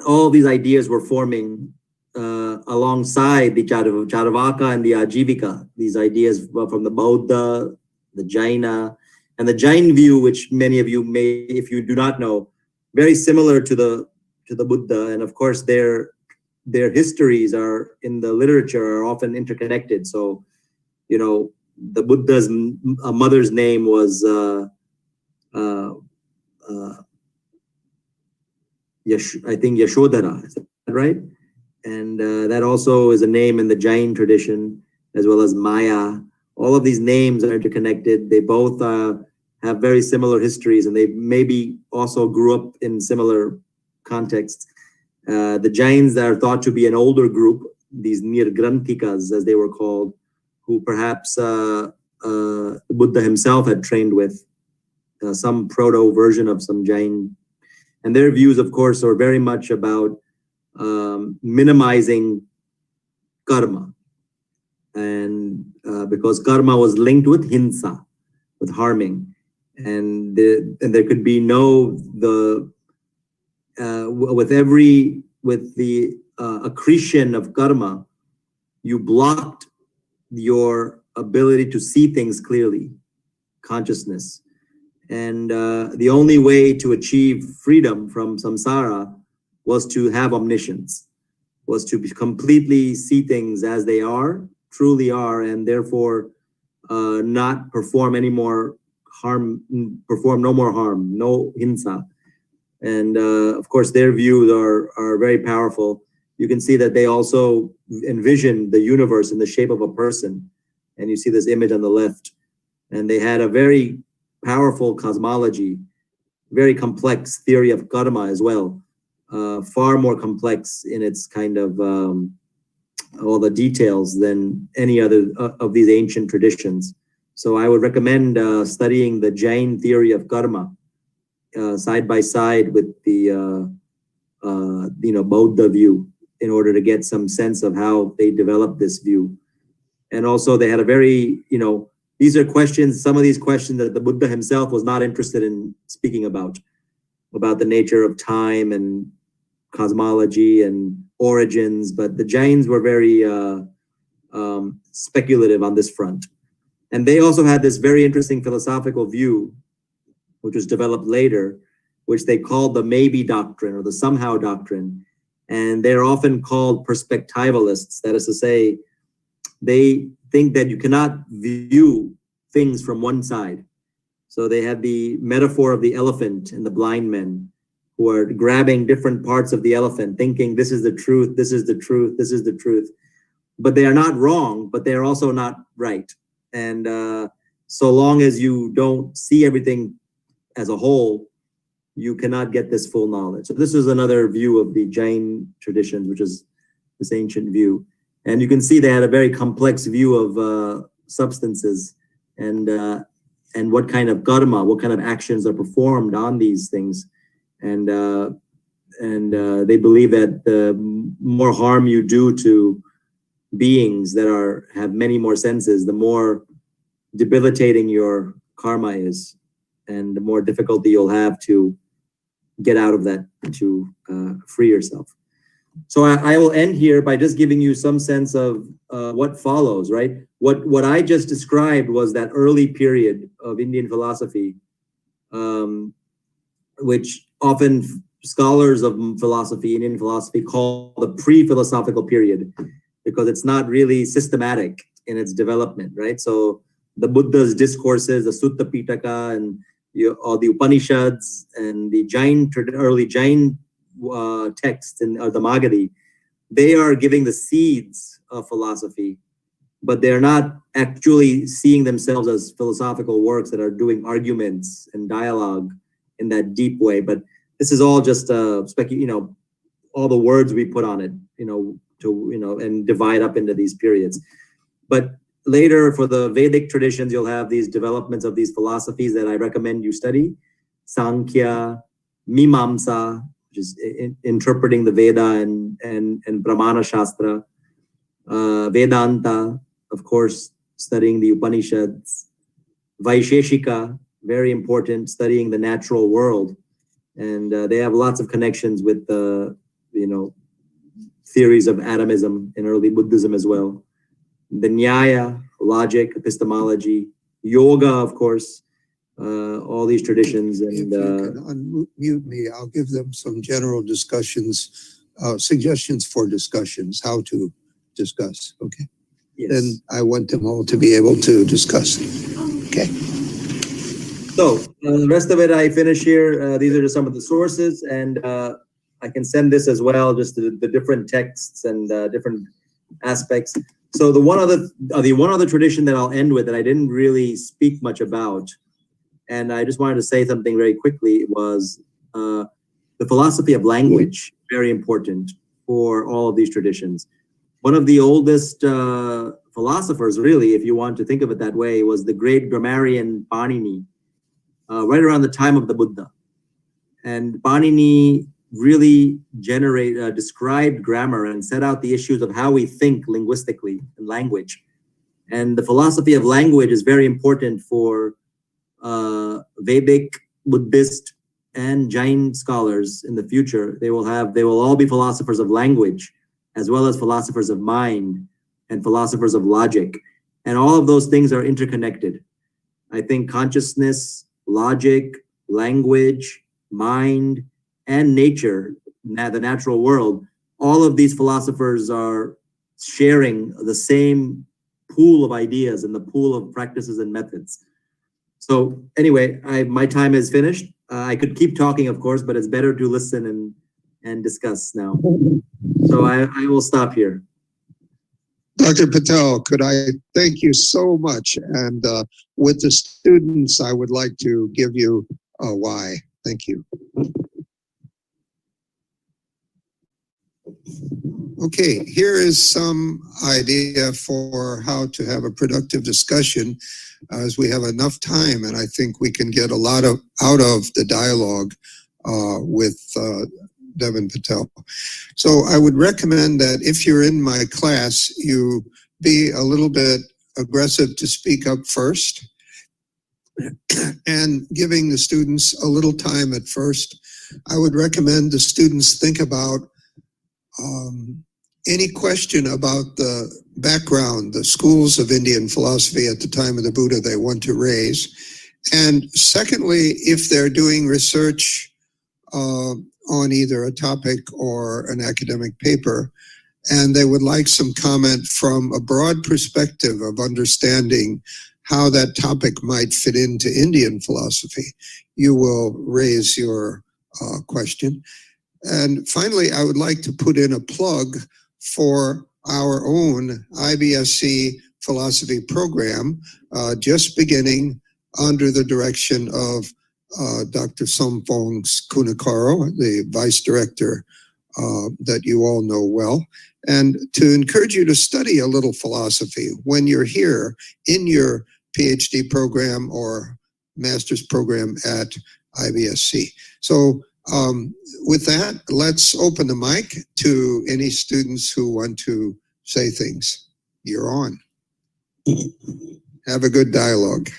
all these ideas were forming alongside the Charvaka and the Ajivika. These ideas were from the Bauddha, the Jaina, and the Jain view, which many of you may, if you do not know, very similar to the Buddha. And of course, their histories are in the literature are often interconnected. So, the Buddha's mother's name was I think Yashodhara, is that right? And that also is a name in the Jain tradition, as well as Maya. All of these names are interconnected. They both have very similar histories, and they maybe also grew up in similar contexts. The Jains are thought to be an older group, these Nirgrantikas, as they were called, who perhaps Buddha himself had trained with, some proto version of some Jain. And their views, of course, are very much about minimizing karma. And because karma was linked with hinsa, with harming. And there could be with the accretion of karma, you blocked your ability to see things clearly, consciousness. And the only way to achieve freedom from samsara was to have omniscience, was to completely see things as they are, truly are, and therefore not perform any more harm, perform no more harm, no hinsa. And of course, their views are very powerful. You can see that they also envision the universe in the shape of a person. And you see this image on the left. And they had a very powerful cosmology, very complex theory of karma as well. Far more complex in its kind of all the details than any other of these ancient traditions. So I would recommend studying the Jain theory of karma side by side with the Bauddha view in order to get some sense of how they developed this view. And also they had a very, these are questions, some of these questions that the Buddha himself was not interested in speaking about the nature of time and cosmology and origins, but the Jains were very speculative on this front. And they also had this very interesting philosophical view, which was developed later, which they called the maybe doctrine or the somehow doctrine. And they're often called perspectivalists. That is to say, they think that you cannot view things from one side. So they had the metaphor of the elephant and the blind men, who are grabbing different parts of the elephant, thinking this is the truth, this is the truth, this is the truth. But they are not wrong, but they are also not right. And so long as you don't see everything as a whole, you cannot get this full knowledge. So this is another view of the Jain traditions, which is this ancient view. And you can see they had a very complex view of substances and what kind of karma, what kind of actions are performed on these things. And they believe that the more harm you do to beings that have many more senses, the more debilitating your karma is, and the more difficulty you'll have to get out of that, to free yourself. So I will end here by just giving you some sense of what follows, right? What I just described was that early period of Indian philosophy, which often scholars of philosophy, Indian philosophy, call the pre-philosophical period, because it's not really systematic in its development, right? So the Buddha's discourses, the Sutta Pitaka, and all the Upanishads, and the early Jain texts, or the Magadhi, they are giving the seeds of philosophy, but they're not actually seeing themselves as philosophical works that are doing arguments and dialogue in that deep way. But this is all just all the words we put on it, and divide up into these periods. But later, for the Vedic traditions, you'll have these developments of these philosophies that I recommend you study: Sankhya, Mimamsa, which is interpreting the Veda and Brahmana Shastra, Vedanta, of course, studying the Upanishads, Vaisheshika, very important, studying the natural world, and they have lots of connections with the theories of atomism in early Buddhism as well. The Nyaya, logic, epistemology, yoga, of course, all these traditions. And if you can unmute me, I'll give them some general discussions, suggestions for discussions, how to discuss. Okay. yes. Then I want them all to be able to discuss. Okay. So the rest of it I finish here. These are just some of the sources, and I can send this as well, just the different texts and different aspects. So the one other tradition that I'll end with that I didn't really speak much about, and I just wanted to say something very quickly, was the philosophy of language, very important for all of these traditions. One of the oldest philosophers, really, if you want to think of it that way, was the great grammarian Panini, right around the time of the Buddha. And Panini really described grammar and set out the issues of how we think linguistically in language. And the philosophy of language is very important for Vedic, Buddhist, and Jain scholars in the future. They will all be philosophers of language, as well as philosophers of mind and philosophers of logic. And all of those things are interconnected. I think consciousness, logic, language, mind, and nature, the natural world, all of these philosophers are sharing the same pool of ideas and the pool of practices and methods. So anyway, my time is finished. I could keep talking, of course, but it's better to listen and discuss now. So I will stop here. Dr. Petel, could I thank you so much? And with the students, I would like to give you a why. Thank you. Okay, here is some idea for how to have a productive discussion, as we have enough time, and I think we can get a lot out of the dialogue with Deven Petel. So I would recommend that if you're in my class, you be a little bit aggressive to speak up first, and giving the students a little time at first. I would recommend the students think about any question about the background, the schools of Indian philosophy at the time of the Buddha they want to raise. And secondly, if they're doing research on either a topic or an academic paper, and they would like some comment from a broad perspective of understanding how that topic might fit into Indian philosophy, you will raise your question. And finally, I would like to put in a plug for our own IBSC philosophy program, just beginning under the direction of Dr. Somphong Kunakaro, the vice director that you all know well, and to encourage you to study a little philosophy when you're here in your PhD program or master's program at IBSC. So with that, let's open the mic to any students who want to say things. You're on. Have a good dialogue.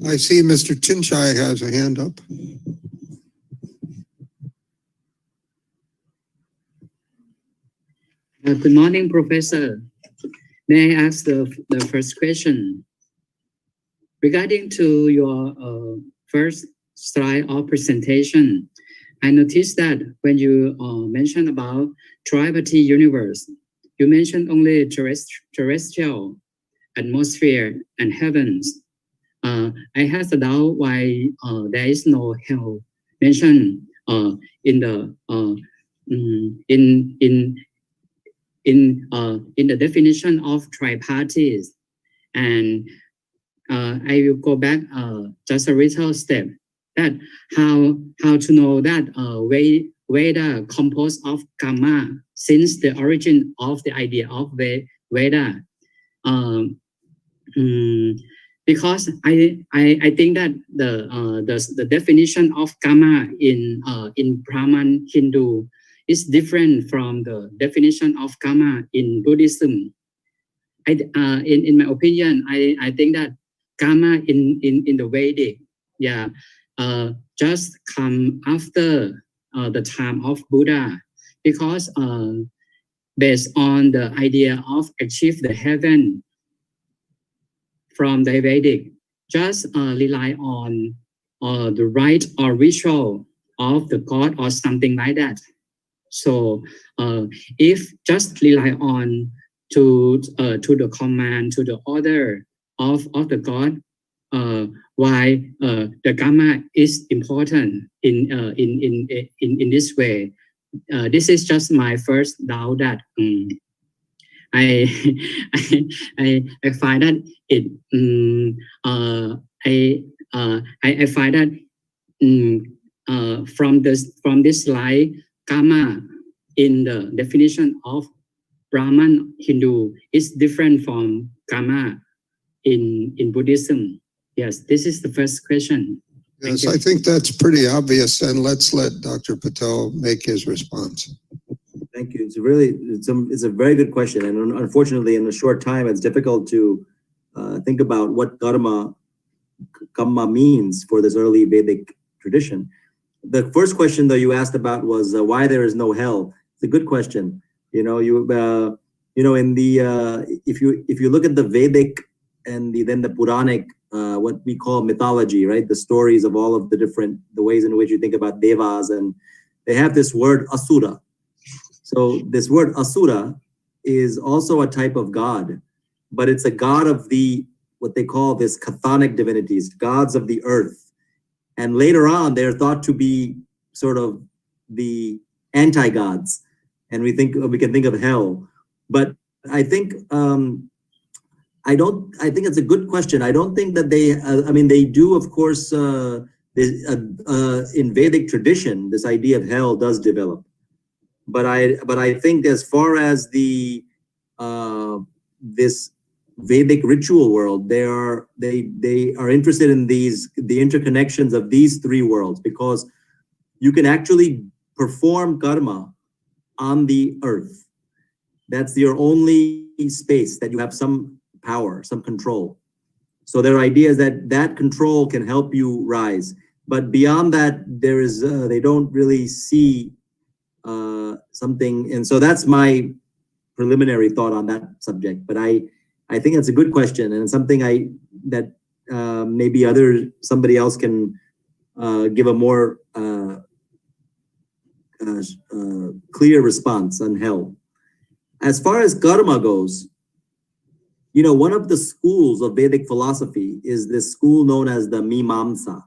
I see Mr. Chinchai has a hand up. Good morning, Professor. May I ask the first question? Regarding to your first slide of presentation, I noticed that when you mentioned about tripartite universe, you mentioned only terrestrial, atmosphere, and heavens. I had a doubt why there is no hell mentioned in the in the definition of tripartite. And I will go back just a little step, that how to know that Veda composed of karma since the origin of the idea of Veda. Because I think that the definition of karma in Brahman Hindu is different from the definition of karma in Buddhism. In my opinion, I think that karma in the Vedic, just come after the time of Buddha, because based on the idea of achieve the heaven from the Vedic, just rely on the rite or ritual of the god or something like that. So if just rely on to the command, to the order of the god, why the karma is important in this way? This is just my first doubt that I find that it I find that from this slide, karma in the definition of Brahman Hindu is different from karma in Buddhism. Yes, this is the first question. Yes, I think that's pretty obvious, and let's let Dr. Petel make his response. Thank you. It's a very good question, and unfortunately, in a short time, it's difficult to think about what karma means for this early Vedic tradition. The first question that you asked about was why there is no hell. It's a good question. In the if you look at the Vedic and then the Puranic, what we call mythology, right? The stories of all of the ways in which you think about devas, and they have this word asura. So this word asura is also a type of god, but it's a god of what they call this chthonic divinities, gods of the earth. And later on, they're thought to be sort of the anti-gods. And we can think of hell. But I think, I think it's a good question. I don't think that they do, of course, in Vedic tradition, this idea of hell does develop. But I think as far as this Vedic ritual world, they are interested in the interconnections of these three worlds, because you can actually perform karma on the earth. That's your only space that you have some power, some control. So their idea is that control can help you rise. But beyond that, they don't really see something. And so that's my preliminary thought on that subject. But I think it's a good question, and it's something that maybe somebody else can give a more clear response on hell. As far as karma goes, one of the schools of Vedic philosophy is this school known as the Mimamsa.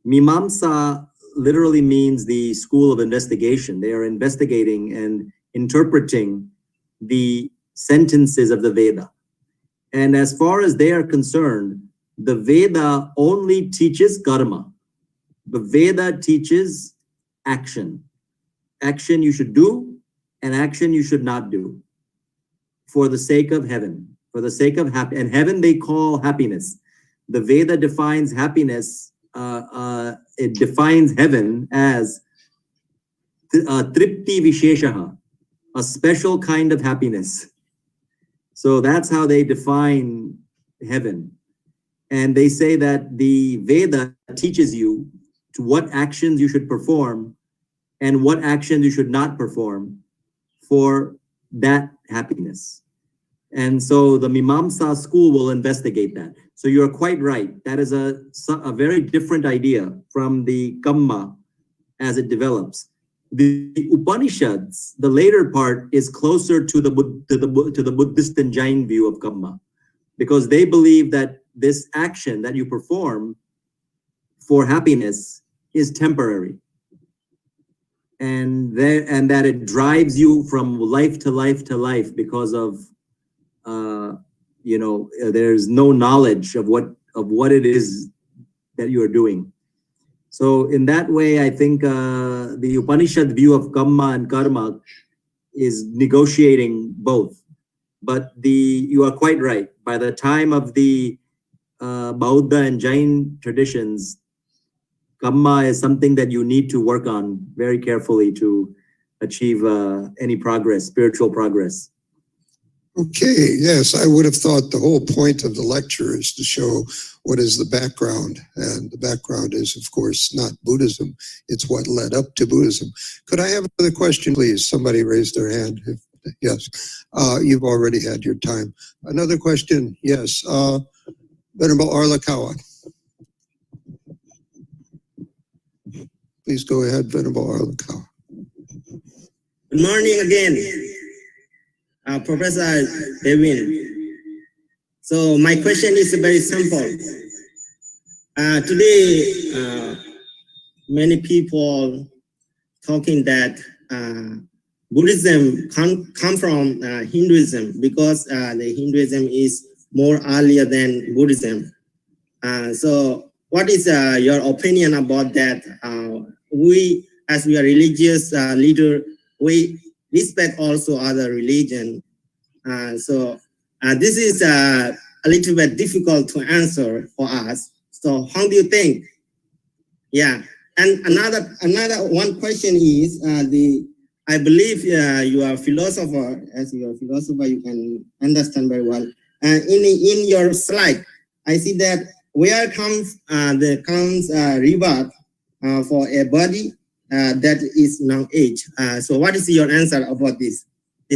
Mimamsa literally means the school of investigation. They are investigating and interpreting the sentences of the Veda. And as far as they are concerned, the Veda only teaches karma. The Veda teaches action. Action you should do and action you should not do for the sake of heaven, for the sake of happy. And heaven they call happiness. The Veda defines happiness. It defines heaven as tripti visheshaha, a special kind of happiness. So that's how they define heaven. And they say that the Veda teaches you to what actions you should perform and what actions you should not perform for that happiness. And so the Mimamsa school will investigate that. So you're quite right. That is a very different idea from the Kamma as it develops. The Upanishads, the later part, is closer to the Buddhist and Jain view of Kamma, because they believe that this action that you perform for happiness is temporary, and that it drives you from life to life to life because of there's no knowledge of what it is that you are doing. So in that way, I think the Upanishad view of Kamma and Karma is negotiating both. But you are quite right. By the time of the Bauddha and Jain traditions, Kamma is something that you need to work on very carefully to achieve any progress, spiritual progress. Okay, yes, I would have thought the whole point of the lecture is to show what is the background. And the background is, of course, not Buddhism. It's what led up to Buddhism. Could I have another question, please? Somebody raised their hand. Yes, you've already had your time. Another question, yes. Venerable Arlakawa. Please go ahead, Venerable Arlakawa. Good morning again. Professor Deven. So my question is very simple. Today, many people talking that Buddhism come from Hinduism, because the Hinduism is more earlier than Buddhism. So what is your opinion about that? We, as we are religious leader, we respect also other religion. So this is a little bit difficult to answer for us. So how do you think? Yeah. And another one question is I believe you are a philosopher. As you are a philosopher, you can understand very well. In your slide, I see that where comes the reward for a body that is non-age. So what is your answer about this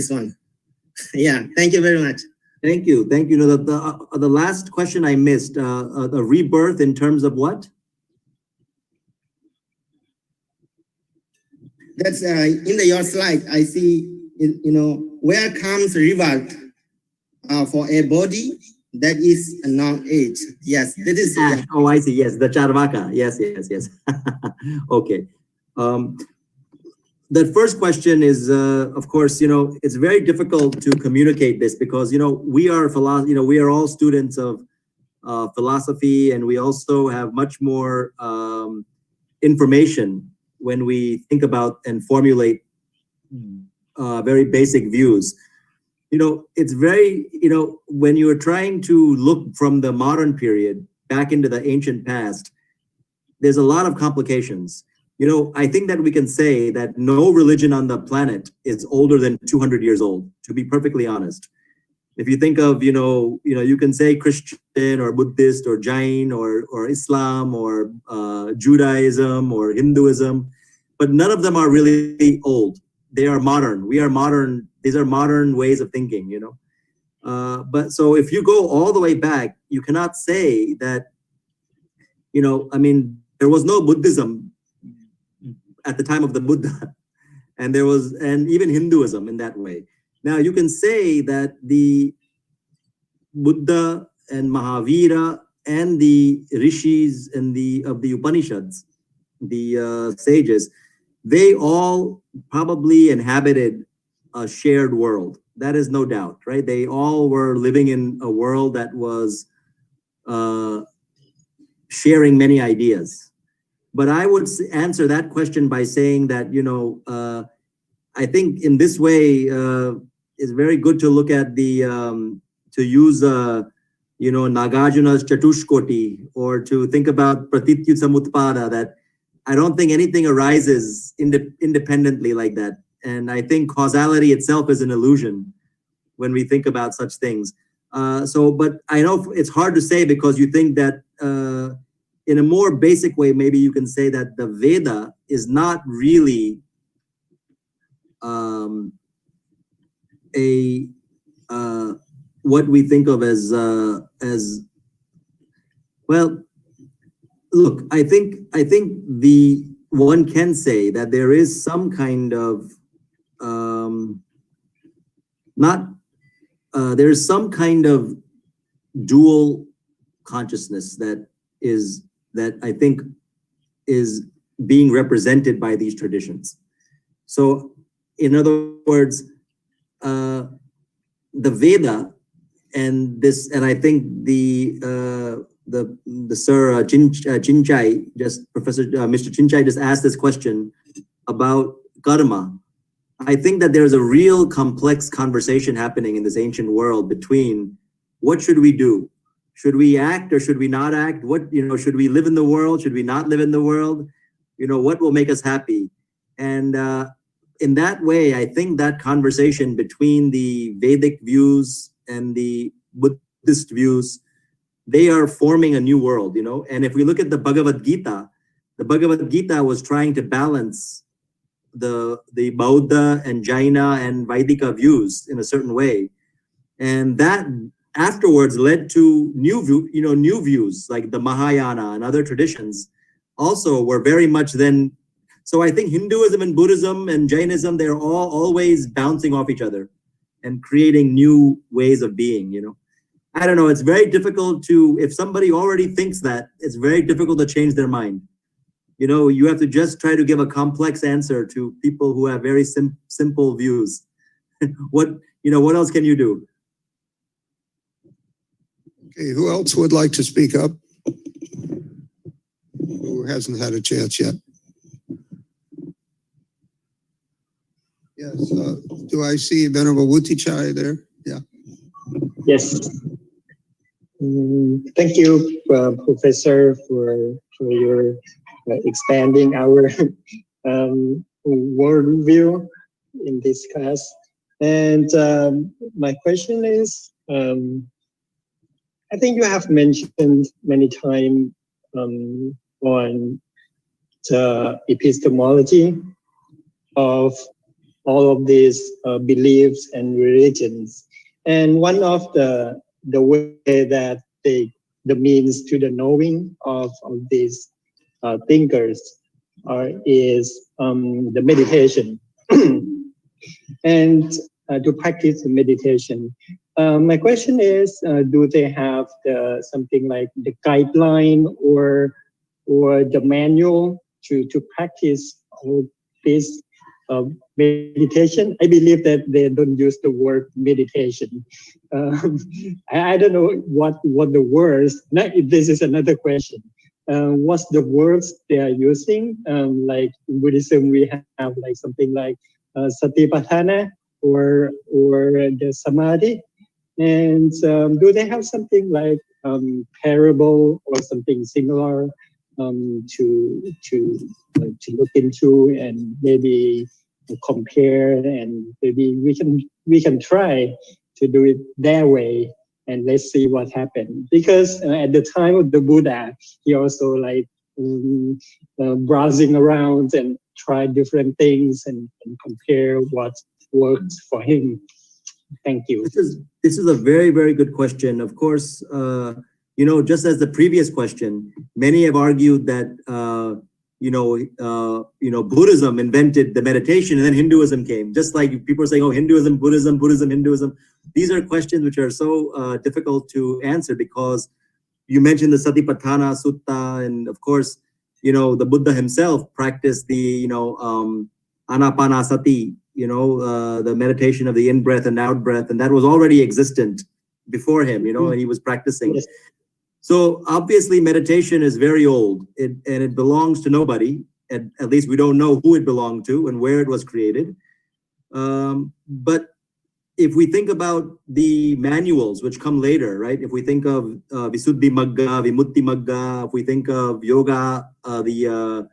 one? Yeah, thank you very much. Thank you. The last question I missed, the rebirth in terms of what? That's in your slide. I see, where comes reward for a body that is non-age. Yes, that is. Oh, I see. Yes, the Charvaka. Yes. Okay. The first question is, of course, it's very difficult to communicate this because, we are all students of philosophy, and we also have much more information when we think about and formulate very basic views. It's very, when you're trying to look from the modern period back into the ancient past, there's a lot of complications. I think that we can say that no religion on the planet is older than 200 years old, to be perfectly honest. If you think of, you can say Christian or Buddhist or Jain or Islam or Judaism or Hinduism, but none of them are really old. They are modern. We are modern. These are modern ways of thinking, But so if you go all the way back, you cannot say that, there was no Buddhism at the time of the Buddha, and even Hinduism in that way. Now you can say that the Buddha and Mahavira and the rishis and of the Upanishads, the sages, they all probably inhabited a shared world. That is no doubt, right? They all were living in a world that was sharing many ideas. But I would answer that question by saying that, I think in this way, it's very good to look at the, to use, Nagarjuna's Chatushkoti, or to think about Pratityu Samutpada, that I don't think anything arises independently like that. And I think causality itself is an illusion when we think about such things. But I know it's hard to say, because you think that in a more basic way, maybe you can say that the Veda is not really what we think of as well. Look, I think the one can say that there is some kind of there's some kind of dual consciousness that I think is being represented by these traditions. So, in other words, the Veda and I think the Sir Chinchai, Professor Mr. Chinchai just asked this question about karma. I think that there's a real complex conversation happening in this ancient world between what should we do? Should we act or should we not act? Should we live in the world? Should we not live in the world? What will make us happy? And in that way, I think that conversation between the Vedic views and the Buddhist views, they are forming a new world, And if we look at the Bhagavad Gita was trying to balance the Bauddha and Jaina and Vaidika views in a certain way. And that afterwards led to new views like the Mahayana and other traditions also were very much then. So I think Hinduism and Buddhism and Jainism, they're all always bouncing off each other and creating new ways of being, I don't know, it's very difficult if somebody already thinks that, it's very difficult to change their mind. You have to just try to give a complex answer to people who have very simple views. What else can you do? Okay, who else would like to speak up? Who hasn't had a chance yet? Yes, do I see Venerable Wutichai there? Yeah. Yes. Thank you, Professor, for your expanding our worldview in this class. And my question is, I think you have mentioned many times on the epistemology of all of these beliefs and religions. And one of the way that the means to the knowing of these thinkers is the meditation. And to practice the meditation. My question is, do they have something like the guideline or the manual to practice all this meditation? I believe that they don't use the word meditation. I don't know what the words. This is another question. What's the words they are using? Like in Buddhism, we have like something like satipatthana or the samadhi. And do they have something like parable or something similar to look into and maybe compare, and maybe we can try to do it their way, and let's see what happened. Because at the time of the Buddha, he also like browsing around and try different things and compare what works for him. Thank you. This is a very, very good question. Of course, just as the previous question, many have argued that Buddhism invented the meditation, and then Hinduism came. Just like people are saying, oh, Hinduism, Buddhism, Hinduism. These are questions which are so difficult to answer, because you mentioned the Satipatthana Sutta, and of course, the Buddha himself practiced the, Anapanasati, the meditation of the in-breath and out-breath, and that was already existent before him, and he was practicing. Yes. So obviously meditation is very old, and it belongs to nobody. At least we don't know who it belonged to and where it was created. But if we think about the manuals which come later, right? If we think of Visuddhi Magga, Vimutti Magga, if we think of yoga, the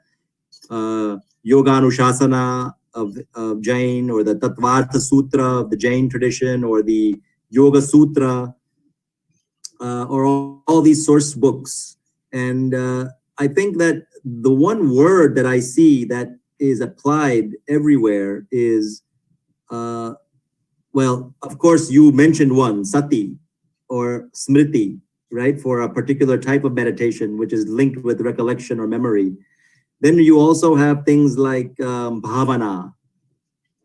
Yoga Anushasana of Jain, or the Tattvartha Sutra of the Jain tradition, or the Yoga Sutra, or all these source books. And I think that the one word that I see that is applied everywhere is, well, of course, you mentioned one, sati or smriti, right? For a particular type of meditation, which is linked with recollection or memory. Then you also have things like bhavana,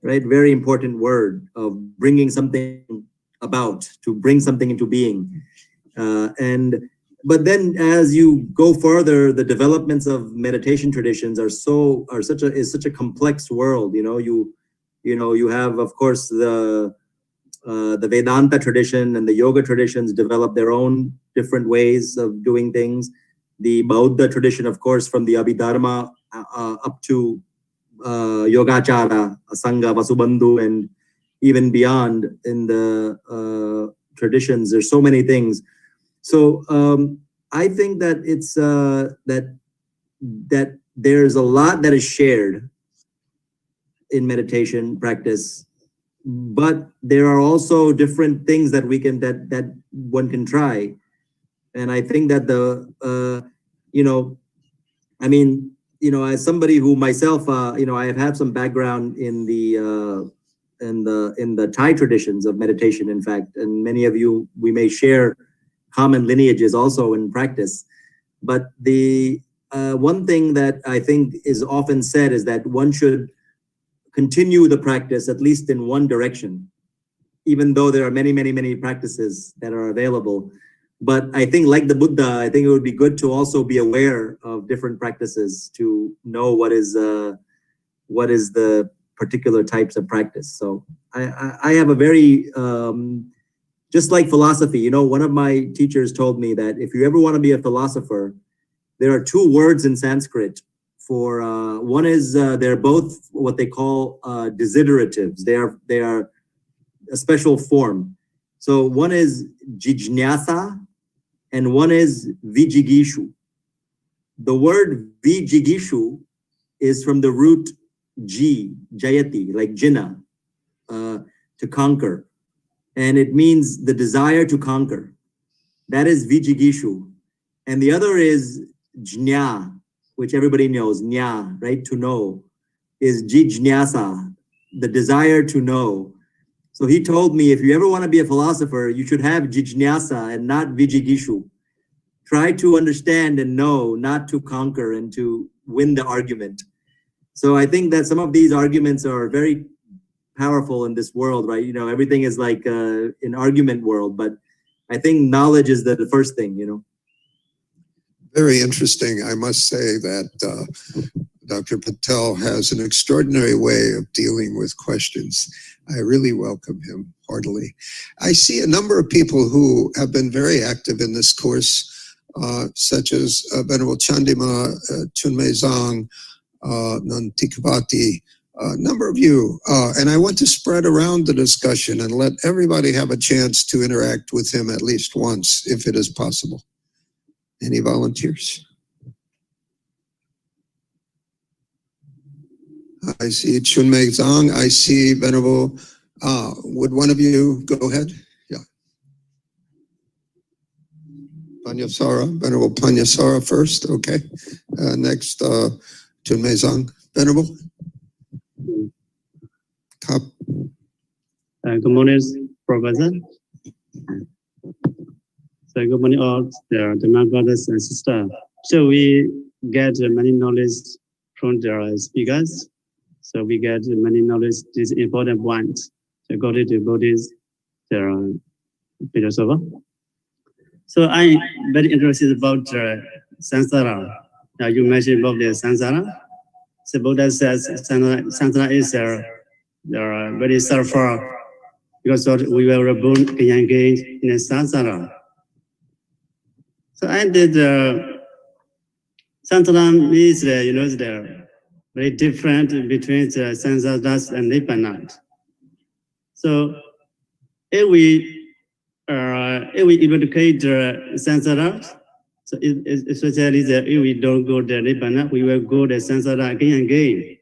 right? Very important word of bringing something about, to bring something into being. But then as you go further, the developments of meditation traditions is such a complex world. You have, of course, the Vedanta tradition and the yoga traditions develop their own different ways of doing things. The Bauddha tradition, of course, from the Abhidharma up to Yogachara, Asanga, Vasubandhu, and even beyond in the traditions. There's so many things. So I think that it's that there's a lot that is shared in meditation practice, but there are also different things that that one can try. And I think that as somebody who myself, I have had some background in the Thai traditions of meditation, in fact, and many of you, we may share common lineages also in practice. But the one thing that I think is often said is that one should continue the practice at least in one direction, even though there are many, many, many practices that are available. But I think, like the Buddha, I think it would be good to also be aware of different practices to know what is the particular types of practice. So I have a very just like philosophy, one of my teachers told me that if you ever want to be a philosopher, there are two words in Sanskrit for, one is, they're both what they call desideratives. They are a special form. So one is jijñāsa and one is vijigishu. The word vijigishu is from the root ji, jayati, like jinna, to conquer. And it means the desire to conquer. That is vijigishu. And the other is jñā, which everybody knows, ñā, right? To know, is jijñāsa, the desire to know. So he told me, if you ever want to be a philosopher, you should have jijñāsa and not vijigishu. Try to understand and know, not to conquer and to win the argument. So I think that some of these arguments are very powerful in this world, right? Everything is like an argument world, but I think knowledge is the first thing, Very interesting. I must say that Dr. Petel has an extraordinary way of dealing with questions. I really welcome him heartily. I see a number of people who have been very active in this course, such as Venerable Chandima, Chunmei Zhang, Nantikavati, a number of you. And I want to spread around the discussion and let everybody have a chance to interact with him at least once, if it is possible. Any volunteers? I see Chunmei Zhang. I see Venerable. Would one of you go ahead? Yeah. Panyasara, Venerable Panyasara first. Okay. Next, Chunmei Zhang. Venerable. Top. Good morning, Professor. So good morning all the my brothers and sisters. So we get many knowledge from the speakers. So we get many knowledge, these important points according to Buddhist philosopher. So I'm very interested about samsara. Now you mentioned about the samsara. So Buddha says samsara is very suffer because we were born again in a samsara. So I did samsara is the very different between the samsara and nibbana. So if we eradicate the samsara, so especially if we don't go to nibbana, we will go to samsara again and again.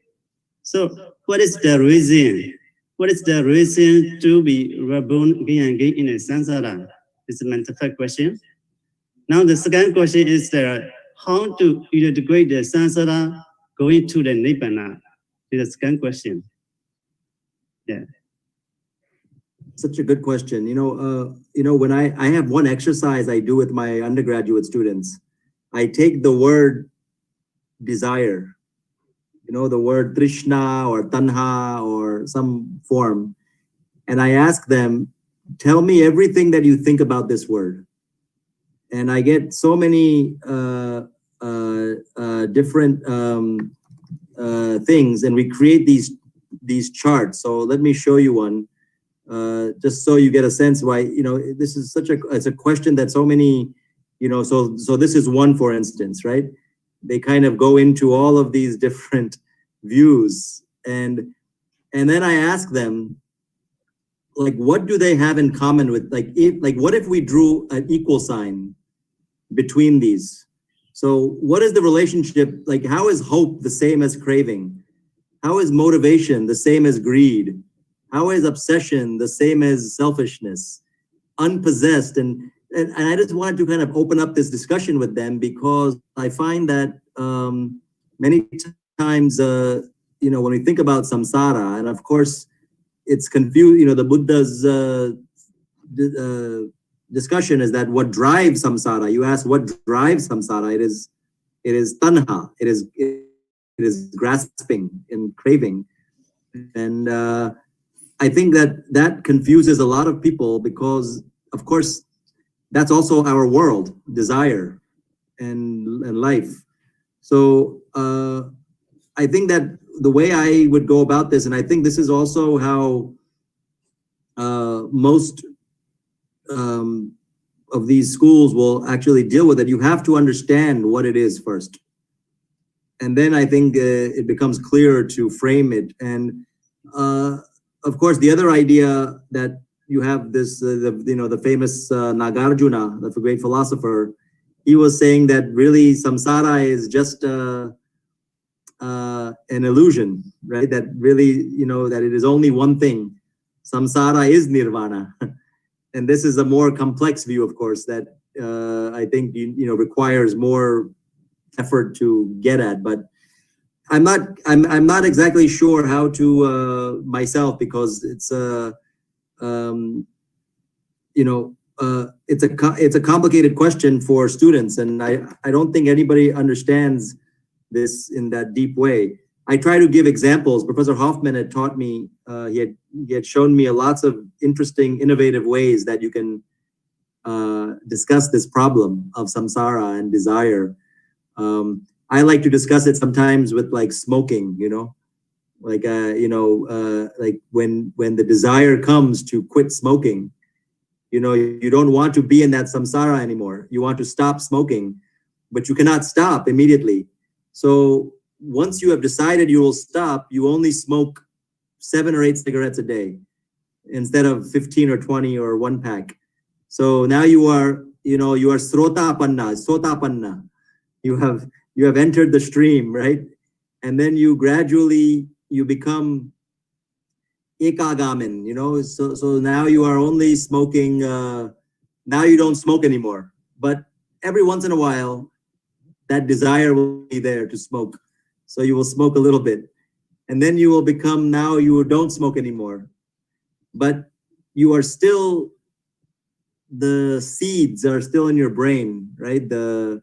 So what is the reason? What is the reason to be reborn again and again in a samsara? It's a mental question. Now the second question is how to integrate the samsara going to the nibbana? Is the second question. Yeah. Such a good question. When I have one exercise I do with my undergraduate students, I take the word desire, the word Trishna or Tanha or some form, and I ask them, tell me everything that you think about this word. And I get so many different things, and we create these charts. So let me show you one. Just so you get a sense why, this is it's a question that so many, so this is one, for instance, right? They kind of go into all of these different views, and then I ask them, like, what do they have in common with, what if we drew an equal sign between these? So what is the relationship? Like, how is hope the same as craving? How is motivation the same as greed? How is obsession the same as selfishness, unpossessed? And I just wanted to kind of open up this discussion with them, because I find that many times, when we think about samsara, and of course it's confused, the Buddha's discussion is that what drives samsara. You ask what drives samsara, it is tanha, it is grasping and craving. And I think that confuses a lot of people, because of course that's also our world, desire and life. So I think that the way I would go about this, and I think this is also how most of these schools will actually deal with it. You have to understand what it is first, and then I think it becomes clearer to frame it. And of course, the other idea that you have this, the famous Nagarjuna, the great philosopher, he was saying that really samsara is just an illusion, right? That really, that it is only one thing. Samsara is nirvana. And this is a more complex view, of course, that I think, requires more effort to get at. But I'm not exactly sure how to myself, because it's it's a complicated question for students, and I don't think anybody understands this in that deep way. I try to give examples. Professor Hoffman had taught me, he had shown me lots of interesting, innovative ways that you can discuss this problem of samsara and desire. I like to discuss it sometimes with like smoking, like like when the desire comes to quit smoking, you don't want to be in that samsara anymore. You want to stop smoking, but you cannot stop immediately. So once you have decided you will stop, you only smoke 7 or 8 cigarettes a day instead of 15 or 20 or 1 pack. So now you are sotapanna. You have entered the stream, right? And then you gradually, you become ekagamin, so now you are only smoking, now you don't smoke anymore. But every once in a while, that desire will be there to smoke. So you will smoke a little bit. And then you will become, now you don't smoke anymore. But you are still, the seeds are still in your brain, right? The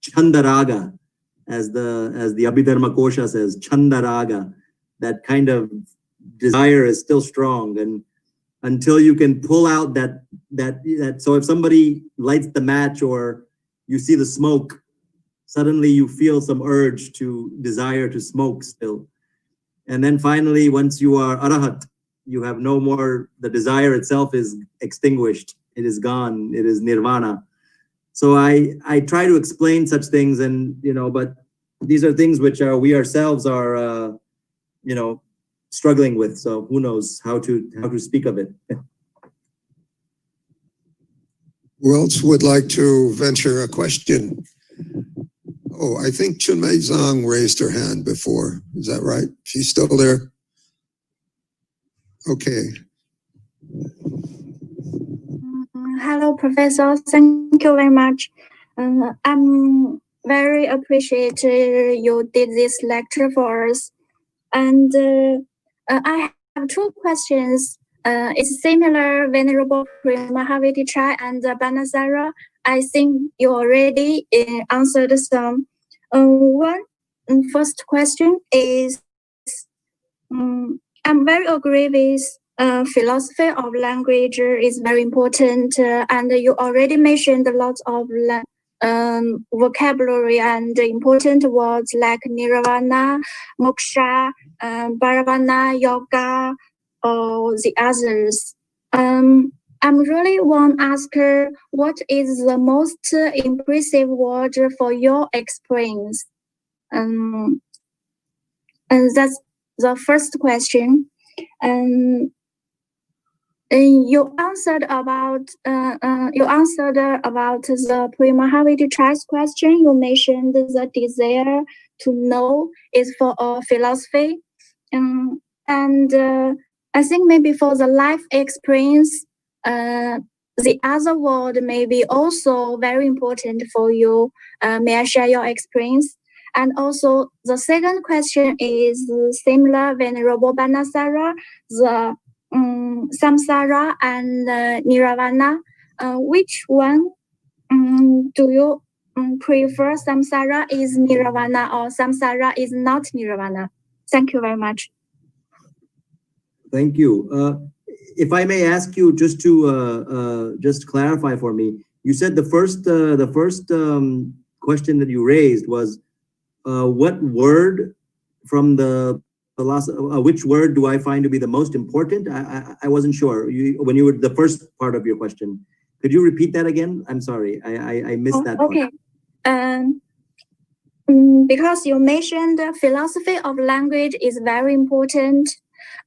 chandaraga. as the Abhidharma Kosha says, Chandaraga, that kind of desire is still strong. And until you can pull out that, so if somebody lights the match or you see the smoke, suddenly you feel some urge to desire to smoke still. And then finally, once you are Arahat, you have no more, the desire itself is extinguished. It is gone. It is nirvana. So I try to explain such things, and, you know, but these are things which we ourselves are, you know, struggling with. So who knows how to speak of it. Who else would like to venture a question? Oh, I think Chunmei Zhang raised her hand before. Is that right? She's still there? Okay. Hello, Professor. Thank you very much. I'm very appreciate you did this lecture for us. And I have two questions. It's similar, Venerable Mahaviti Chai and Banasara. I think you already answered some. One first question is, I'm very agree with philosophy of language is very important, and you already mentioned a lot of vocabulary and important words like nirvana, moksha, bharavana, yoga, or the others. I'm really want to ask her, what is the most impressive word for your experience? And that's the first question. And you answered about the Pre-Mahaviti Chai's question. You mentioned the desire to know is for philosophy, and I think maybe for the life experience, the other word may be also very important for you. May I share your experience? And also the second question is similar, Venerable Banasara, the samsara and nirvana. Which one do you prefer? Samsara is nirvana or samsara is not nirvana? Thank you very much. Thank you. If I may ask you just to just clarify for me, you said the first question that you raised was what word from the philosophy, which word do I find to be the most important? I wasn't sure. When you were the first part of your question, could you repeat that again? I'm sorry, I missed that part. Okay. Because you mentioned the philosophy of language is very important.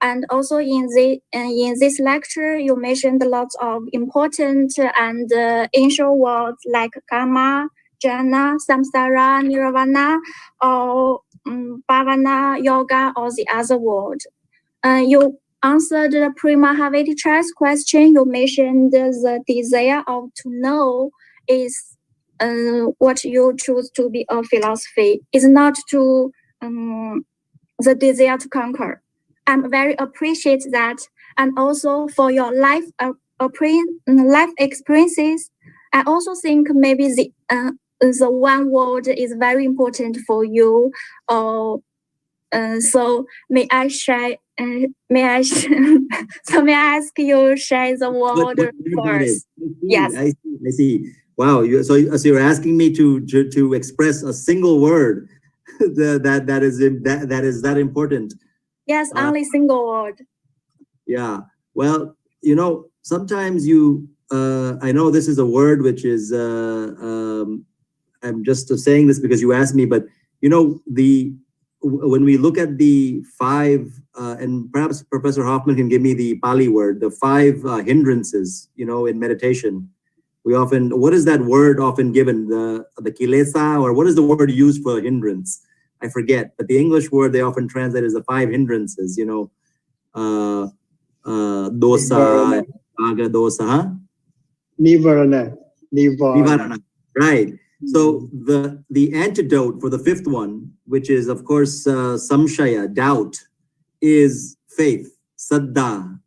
And also in this lecture, you mentioned lots of important and ancient words like karma, jhana, samsara, nirvana, or bhavana, yoga, or the other word. You answered the Pre-Mahaviti Chai's question. You mentioned the desire of to know is what you choose to be a philosophy. It's not to the desire to conquer. I'm very appreciate that, and also for your life experiences. I also think maybe the one word is very important for you. So may I share? May I ask you share the word first? Yes. I see. Wow. So you're asking me to express a single word that is that important. Yes, only single word. Yeah. Well, you know, sometimes I know this is a word which is, I'm just saying this because you asked me, but you know, when we look at the five, and perhaps Professor Hoffman can give me the Pali word, the five hindrances, you know, in meditation. We often, what is that word often given? The kilesa, or what is the word used for hindrance? I forget, but the English word they often translate as the five hindrances, you know, dosa, aga dosa, huh? Nivarana. Right. So the antidote for the fifth one, which is of course samshaya, doubt, is faith, saddha,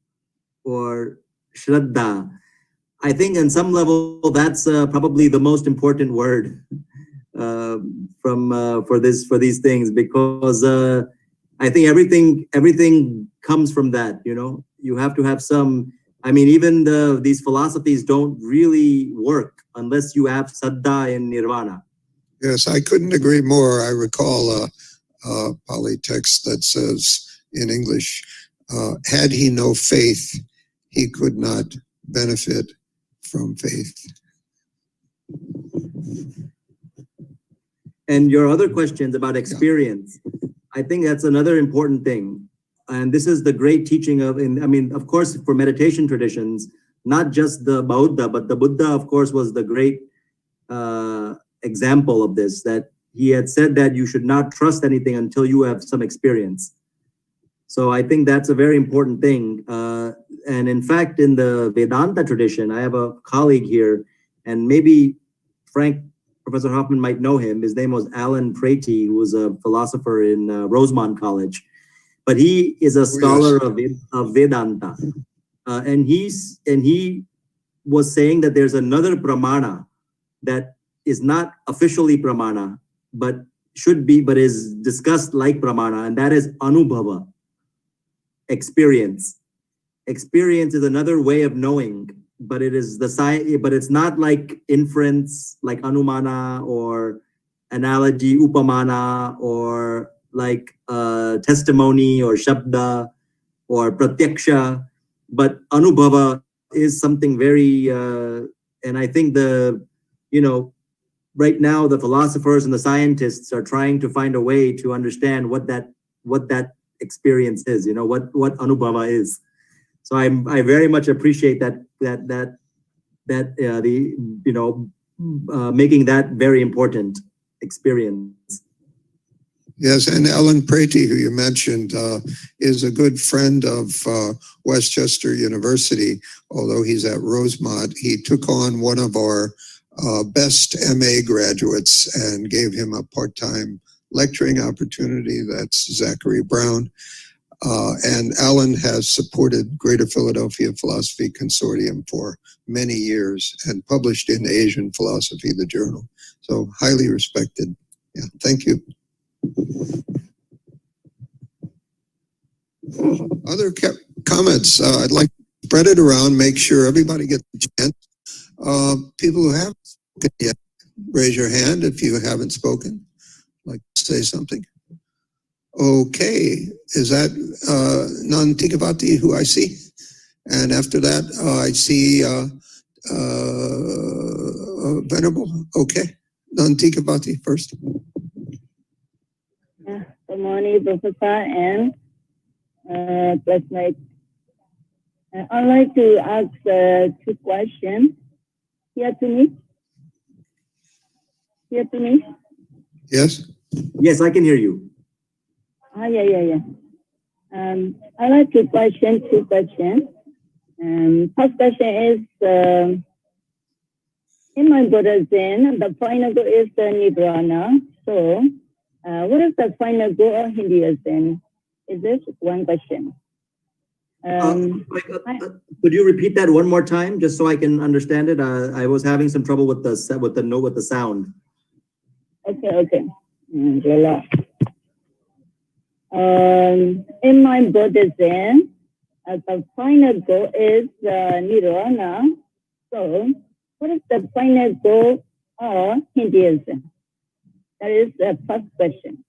or shraddha. I think on some level that's probably the most important word for these things, because I think everything comes from that. You know, you have to have some. I mean, even these philosophies don't really work unless you have saddha in nirvana. Yes, I couldn't agree more. I recall a Pali text that says in English, had he no faith, he could not benefit from faith. And your other questions about experience, I think that's another important thing. And this is the great teaching of, I mean, of course, for meditation traditions, not just the Buddha, but the Buddha, of course, was the great example of this, that he had said that you should not trust anything until you have some experience. So I think that's a very important thing. And in fact, in the Vedanta tradition, I have a colleague here, and maybe Professor Hoffman might know him. His name was Alan Preti, who was a philosopher in Rosemont College. But he is a scholar of Vedanta. And he was saying that there's another pramana that is not officially pramana, but is discussed like pramana, and that is anubhava, experience. Experience is another way of knowing, but it is but it's not like inference, like anumana or analogy, upamana, or like testimony or shabda or pratyaksha, but anubhava is something very, and I think right now the philosophers and the scientists are trying to find a way to understand what that experience is, what anubhava is. So I very much appreciate making that very important experience. Yes, and Alan Preti, who you mentioned, is a good friend of Westchester University. Although he's at Rosemont, he took on one of our best MA graduates and gave him a part-time lecturing opportunity. That's Zachary Brown. And Alan has supported Greater Philadelphia Philosophy Consortium for many years and published in Asian Philosophy, the journal. So highly respected. Yeah, thank you. Other comments? I'd like to spread it around, make sure everybody gets a chance. People who haven't spoken yet, raise your hand if you haven't spoken. Like to say something. Okay, is that Nantikavati who I see? And after that, I see Venerable. Okay, Nantikavati first. Good morning, Professor and classmates. I'd like to ask 2 questions. Hear to me? Yes? Yes, I can hear you. Yeah. I'd like to question 2 questions. First question is, in my Buddhism, the final goal is the Nirvana. So, what is the final goal of Hinduism? Is this one question? Could you repeat that one more time, just so I can understand it? I was having some trouble with the sound. Okay. In my Buddhism, the final goal is Nirvana. So, what is the final goal of Hinduism? That is the first question.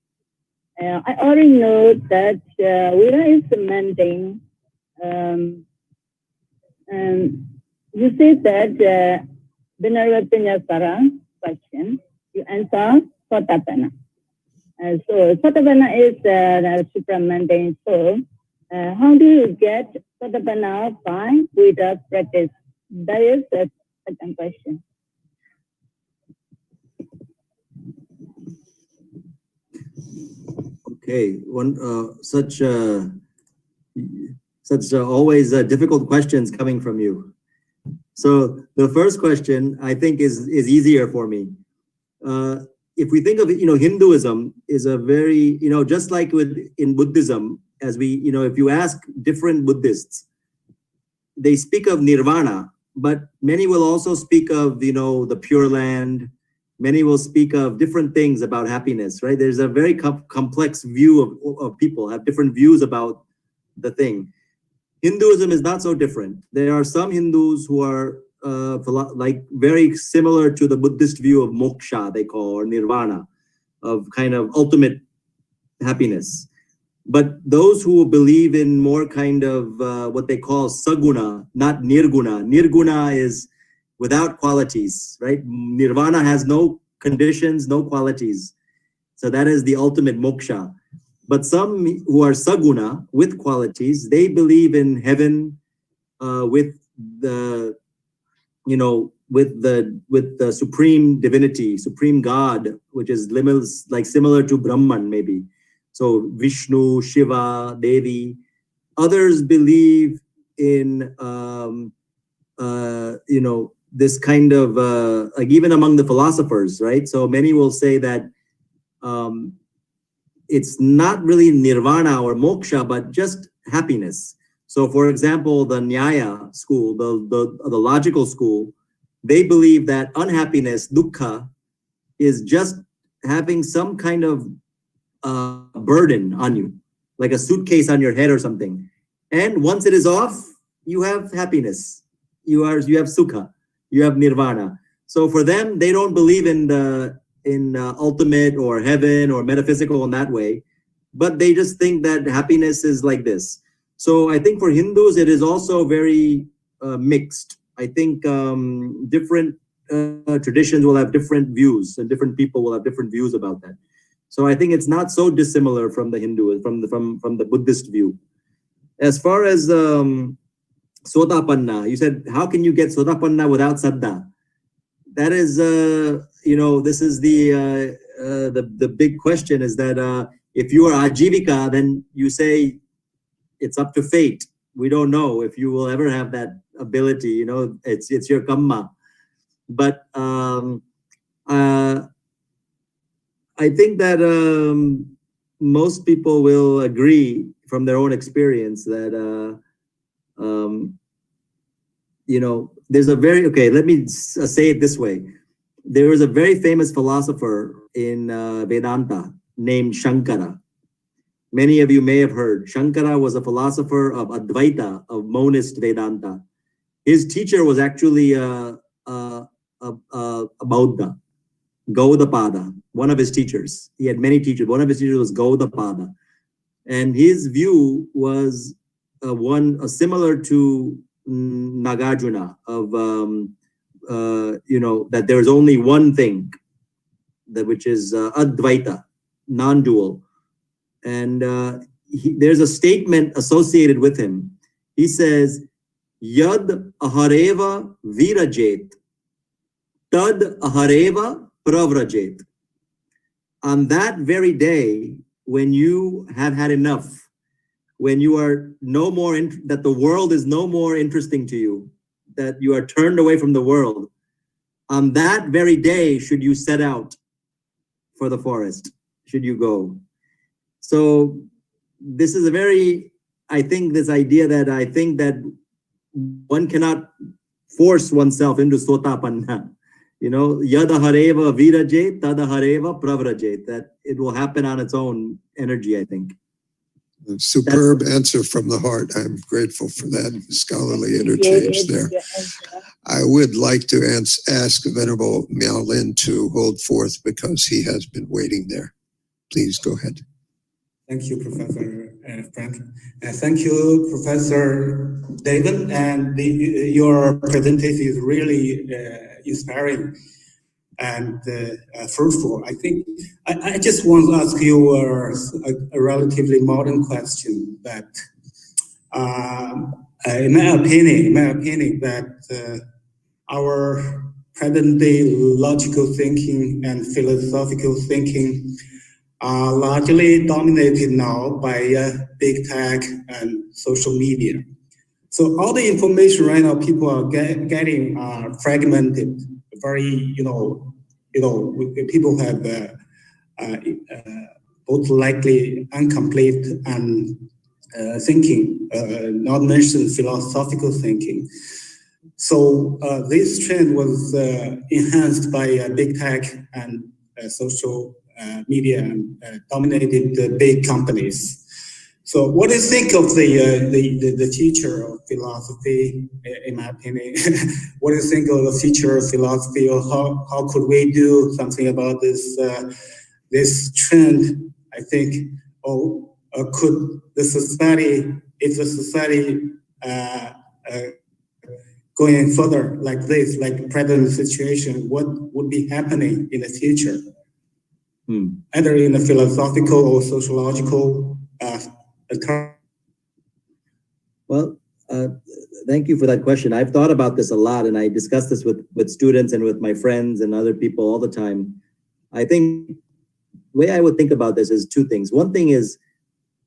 I already know that Buddha is demanding. You said that Vinarvatanyasara question, you answer Sotapanna. So Sotapanna is supramundane. So how do you get Sotapanna by Buddha practice? That is the second question. Okay, such always difficult questions coming from you. So the first question I think is easier for me. If we think of it, Hinduism is a very, just like in Buddhism, as we, if you ask different Buddhists, they speak of nirvana, but many will also speak of, the Pure Land, Many will speak of different things about happiness, right? There's a very complex view of people, have different views about the thing. Hinduism is not so different. There are some Hindus who are like very similar to the Buddhist view of moksha, they call, or nirvana, of kind of ultimate happiness. But those who believe in more kind of what they call saguna, not nirguna. Nirguna is without qualities, right? Nirvana has no conditions, no qualities. So that is the ultimate moksha. But some who are saguna, with qualities, they believe in heaven with the, with the supreme divinity, supreme God, which is like similar to Brahman maybe. So Vishnu, Shiva, Devi. Others believe in this kind of like even among the philosophers, right? So many will say that it's not really nirvana or moksha, but just happiness. So for example, the Nyaya school, the logical school, they believe that unhappiness, dukkha, is just having some kind of burden on you, like a suitcase on your head or something. And once it is off, you have happiness. You have sukha. You have nirvana. So for them, they don't believe in the ultimate or heaven or metaphysical in that way, but they just think that happiness is like this. So I think for Hindus, it is also very mixed. I think different traditions will have different views, and different people will have different views about that. So I think it's not so dissimilar from the Hindu, from the Buddhist view. As far as Sotapanna, you said, how can you get Sotapanna without Saddha? That is, this is the big question, is that if you are Ajivika, then you say it's up to fate. We don't know if you will ever have that ability, it's your kamma. But I think that most people will agree from their own experience that, there's a very, let me say it this way. There was a very famous philosopher in Vedanta named Shankara. Many of you may have heard. Shankara was a philosopher of Advaita, of monist Vedanta. His teacher was actually a Bauddha, Gaudapada, one of his teachers. He had many teachers. One of his teachers was Gaudapada. And his view was similar to Nagarjuna, of that there is only one thing, which is Advaita, non-dual. And there's a statement associated with him. He says, Yad ahareva virajet, tad ahareva pravrajet. On that very day, when you have had enough, when you are no more, that the world is no more interesting to you, that you are turned away from the world, on that very day should you set out for the forest, should you go. So this is a very, I think this idea that I think that one cannot force oneself into Sotapanna. Yada hareva virajet, tada hareva pravrajet, that it will happen on its own energy, I think. A superb answer from the heart. I'm grateful for that scholarly interchange there. I would like to ask Venerable Miao Lin to hold forth because he has been waiting there. Please go ahead. Thank you, Professor Frank. Thank you, Professor Deven. And your presentation is really inspiring and fruitful. I think I just want to ask you a relatively modern question that, in my opinion, that our present day logical thinking and philosophical thinking are largely dominated now by big tech and social media. So all the information right now people are getting are fragmented, very, people have both likely incomplete and thinking, not mentioned philosophical thinking. So this trend was enhanced by big tech and social media and dominated the big companies. So what do you think of the future of philosophy, in my opinion? What do you think of the future of philosophy, or how could we do something about this trend? I think, could the society, if the society going further like this, like present situation, what would be happening in the future? Either in the philosophical or sociological term. Well, thank you for that question. I've thought about this a lot, and I discuss this with students and with my friends and other people all the time. I think the way I would think about this is two things. One thing is,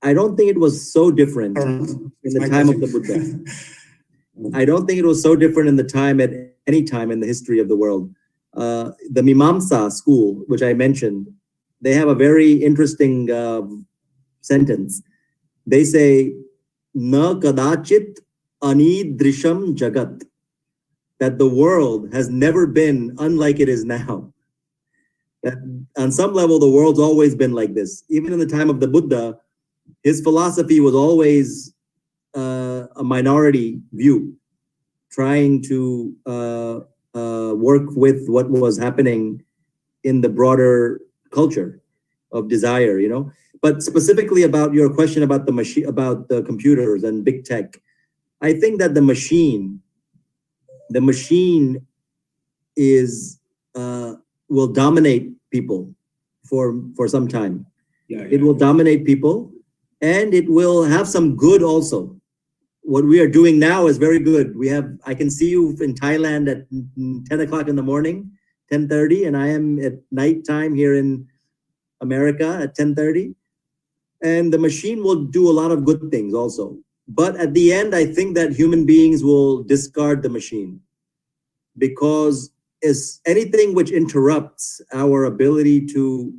I don't think it was so different in the time of the Buddha. I don't think it was so different in the time at any time in the history of the world. The Mimamsa school, which I mentioned, they have a very interesting sentence. They say, Na kadachit anidrisham jagat, that the world has never been unlike it is now. That on some level, the world's always been like this. Even in the time of the Buddha, his philosophy was always a minority view, trying to work with what was happening in the broader culture of desire, you know. But specifically about your question about the machine, about the computers and big tech, I think that the machine is will dominate people for some time. It will dominate people, and it will have some good also. What we are doing now is very good. I can see you in Thailand at 10 o'clock in the morning, 10:30, and I am at nighttime here in America at 10:30. And the machine will do a lot of good things also. But at the end, I think that human beings will discard the machine, because it's anything which interrupts our ability to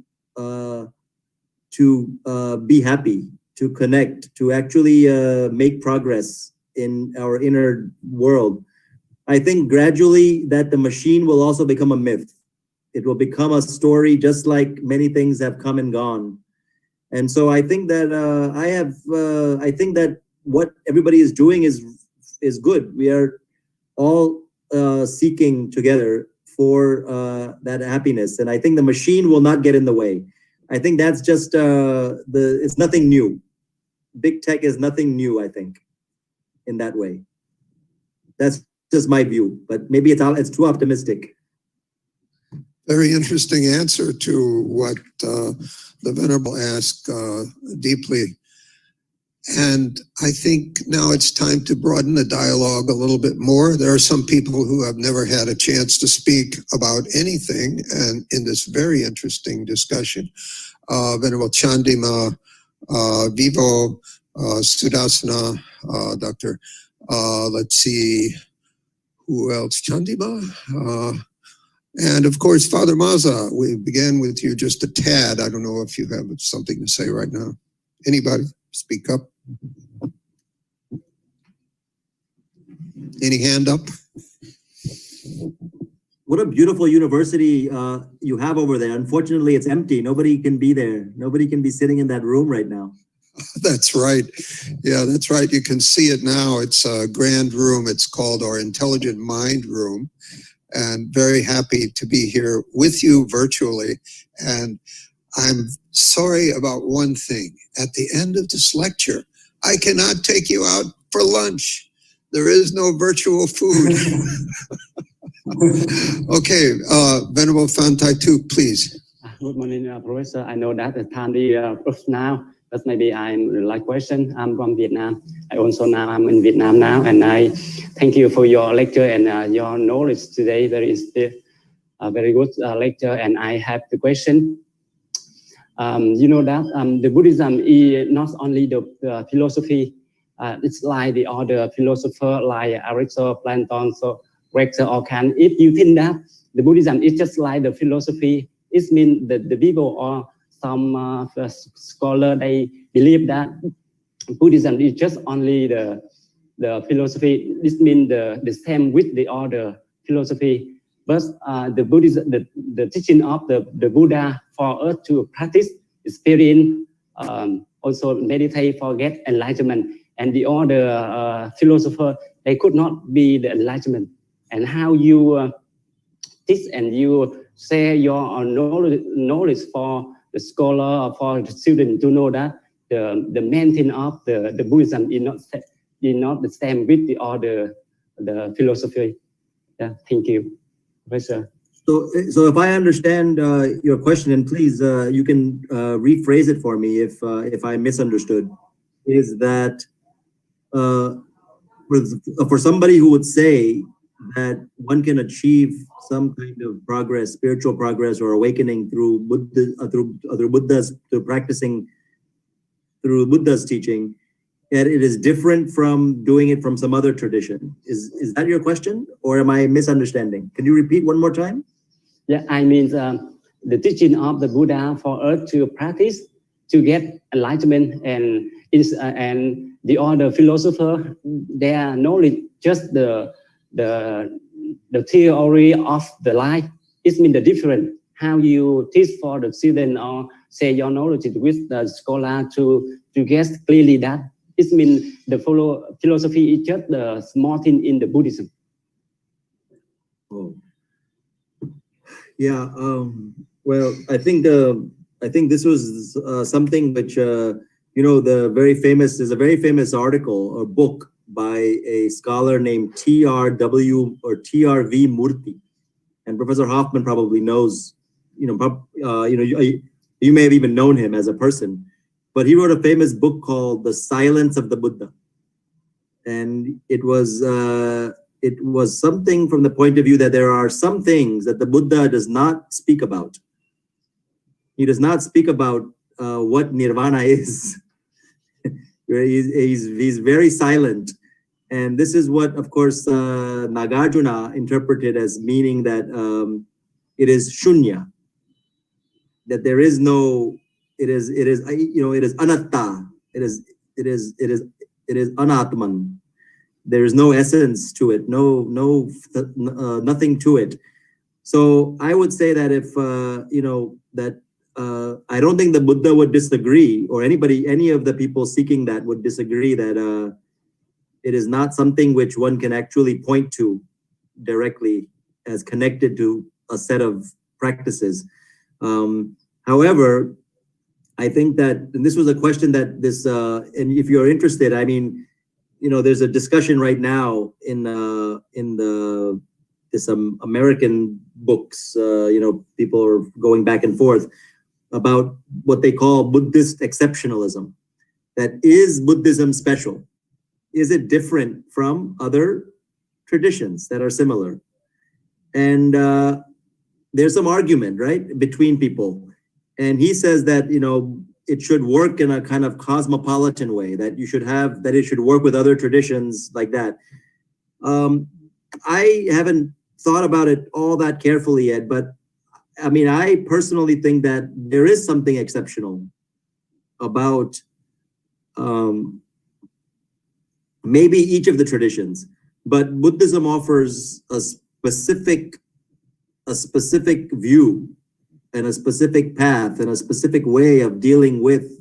be happy, to connect, to actually make progress in our inner world. I think gradually that the machine will also become a myth. It will become a story, just like many things have come and gone. And so I think that I think that what everybody is doing is good. We are all seeking together for that happiness, and I think the machine will not get in the way. I think that's just it's nothing new. Big tech is nothing new, I think, in that way. That's just my view, but maybe it's too optimistic. Very interesting answer to what the Venerable asked deeply. And I think now it's time to broaden the dialogue a little bit more. There are some people who have never had a chance to speak about anything, and in this very interesting discussion, Venerable Chandima, Vivo, Sudasana, Dr. Let's see, who else? Chandima? And of course, Father Maza, we began with you just a tad. I don't know if you have something to say right now. Anybody? Speak up. Any hand up? What a beautiful university you have over there. Unfortunately, it's empty. Nobody can be there. Nobody can be sitting in that room right now. That's right. Yeah, that's right. You can see it now. It's a grand room. It's called our Intelligent Mind Room. And very happy to be here with you virtually. And I'm sorry about one thing. At the end of this lecture, I cannot take you out for lunch. There is no virtual food. Okay, Venerable Phantai Tu, please. Good morning, Professor. I know that the time is now, but maybe I'm like question. I'm from Vietnam. I'm in Vietnam now, and I thank you for your lecture and your knowledge today. There is a very good lecture, and I have the question. You know that the Buddhism is not only the philosophy. It's like the other philosopher like Aristotle, Plato, so Rector or Kant. If you think that the Buddhism is just like the philosophy, it means that the people or some scholar, they believe that Buddhism is just only the the philosophy. This means the same with the other philosophy. But the Buddhism, the teaching of the Buddha for us to practice, experience, also meditate, forget enlightenment, and the other philosopher, they could not be the enlightenment. And how you teach and you share your knowledge for the scholar or for the student to know that the main thing of the Buddhism is not the same with the other philosophy. Yeah, thank you, Professor. So if I understand your question, and please you can rephrase it for me if I misunderstood, is that for somebody who would say that one can achieve some kind of progress, spiritual progress or awakening through practicing through Buddha's teaching, that it is different from doing it from some other tradition. Is that your question, or am I misunderstanding? Can you repeat one more time? Yeah, I mean the teaching of the Buddha for us to practice to get enlightenment, and the other philosopher, their knowledge just the theory of the life. It means the different how you teach for the student or say your knowledge with the scholar to get clearly that it means the philosophy is just the small thing in the Buddhism. Oh, yeah. Well, I think this was something which there's a very famous article or book by a scholar named T.R.W. or T.R.V. Murthy, and Professor Hoffman probably knows. You may have even known him as a person, but he wrote a famous book called The Silence of the Buddha, and it was something from the point of view that there are some things that the Buddha does not speak about. He does not speak about what nirvana is. He's very silent. And this is what, of course, Nagarjuna interpreted as meaning that it is shunya, that there is no, it is anatta, it is anatman. There is no essence to it, nothing to it. So I would say that if I don't think the Buddha would disagree, or any of the people seeking that would disagree that it is not something which one can actually point to directly as connected to a set of practices. However, I think that, and this was a question that and if you're interested, I mean, there's a discussion right now in some American books, people are going back and forth about what they call Buddhist exceptionalism. That is Buddhism special? Is it different from other traditions that are similar? And there's some argument, right, between people. And he says that, it should work in a kind of cosmopolitan way, that it should work with other traditions like that. I haven't thought about it all that carefully yet, but I mean, I personally think that there is something exceptional about maybe each of the traditions, but Buddhism offers a specific view and a specific path and a specific way of dealing with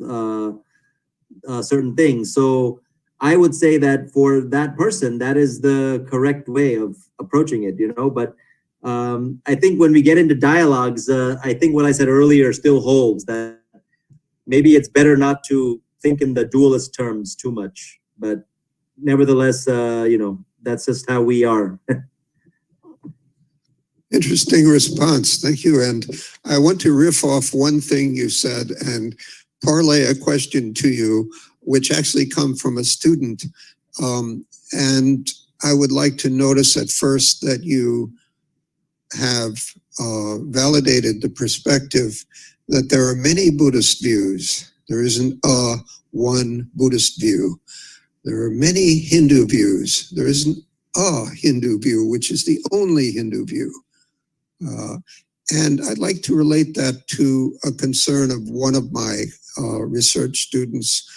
certain things. So I would say that for that person, that is the correct way of approaching it, but I think when we get into dialogues, I think what I said earlier still holds, that maybe it's better not to think in the dualist terms too much, but nevertheless, that's just how we are. Interesting response. Thank you. And I want to riff off one thing you said and parlay a question to you, which actually come from a student. And I would like to notice at first that you have validated the perspective that there are many Buddhist views. There isn't one Buddhist view. There are many Hindu views. There isn't a Hindu view, which is the only Hindu view. And I'd like to relate that to a concern of one of my research students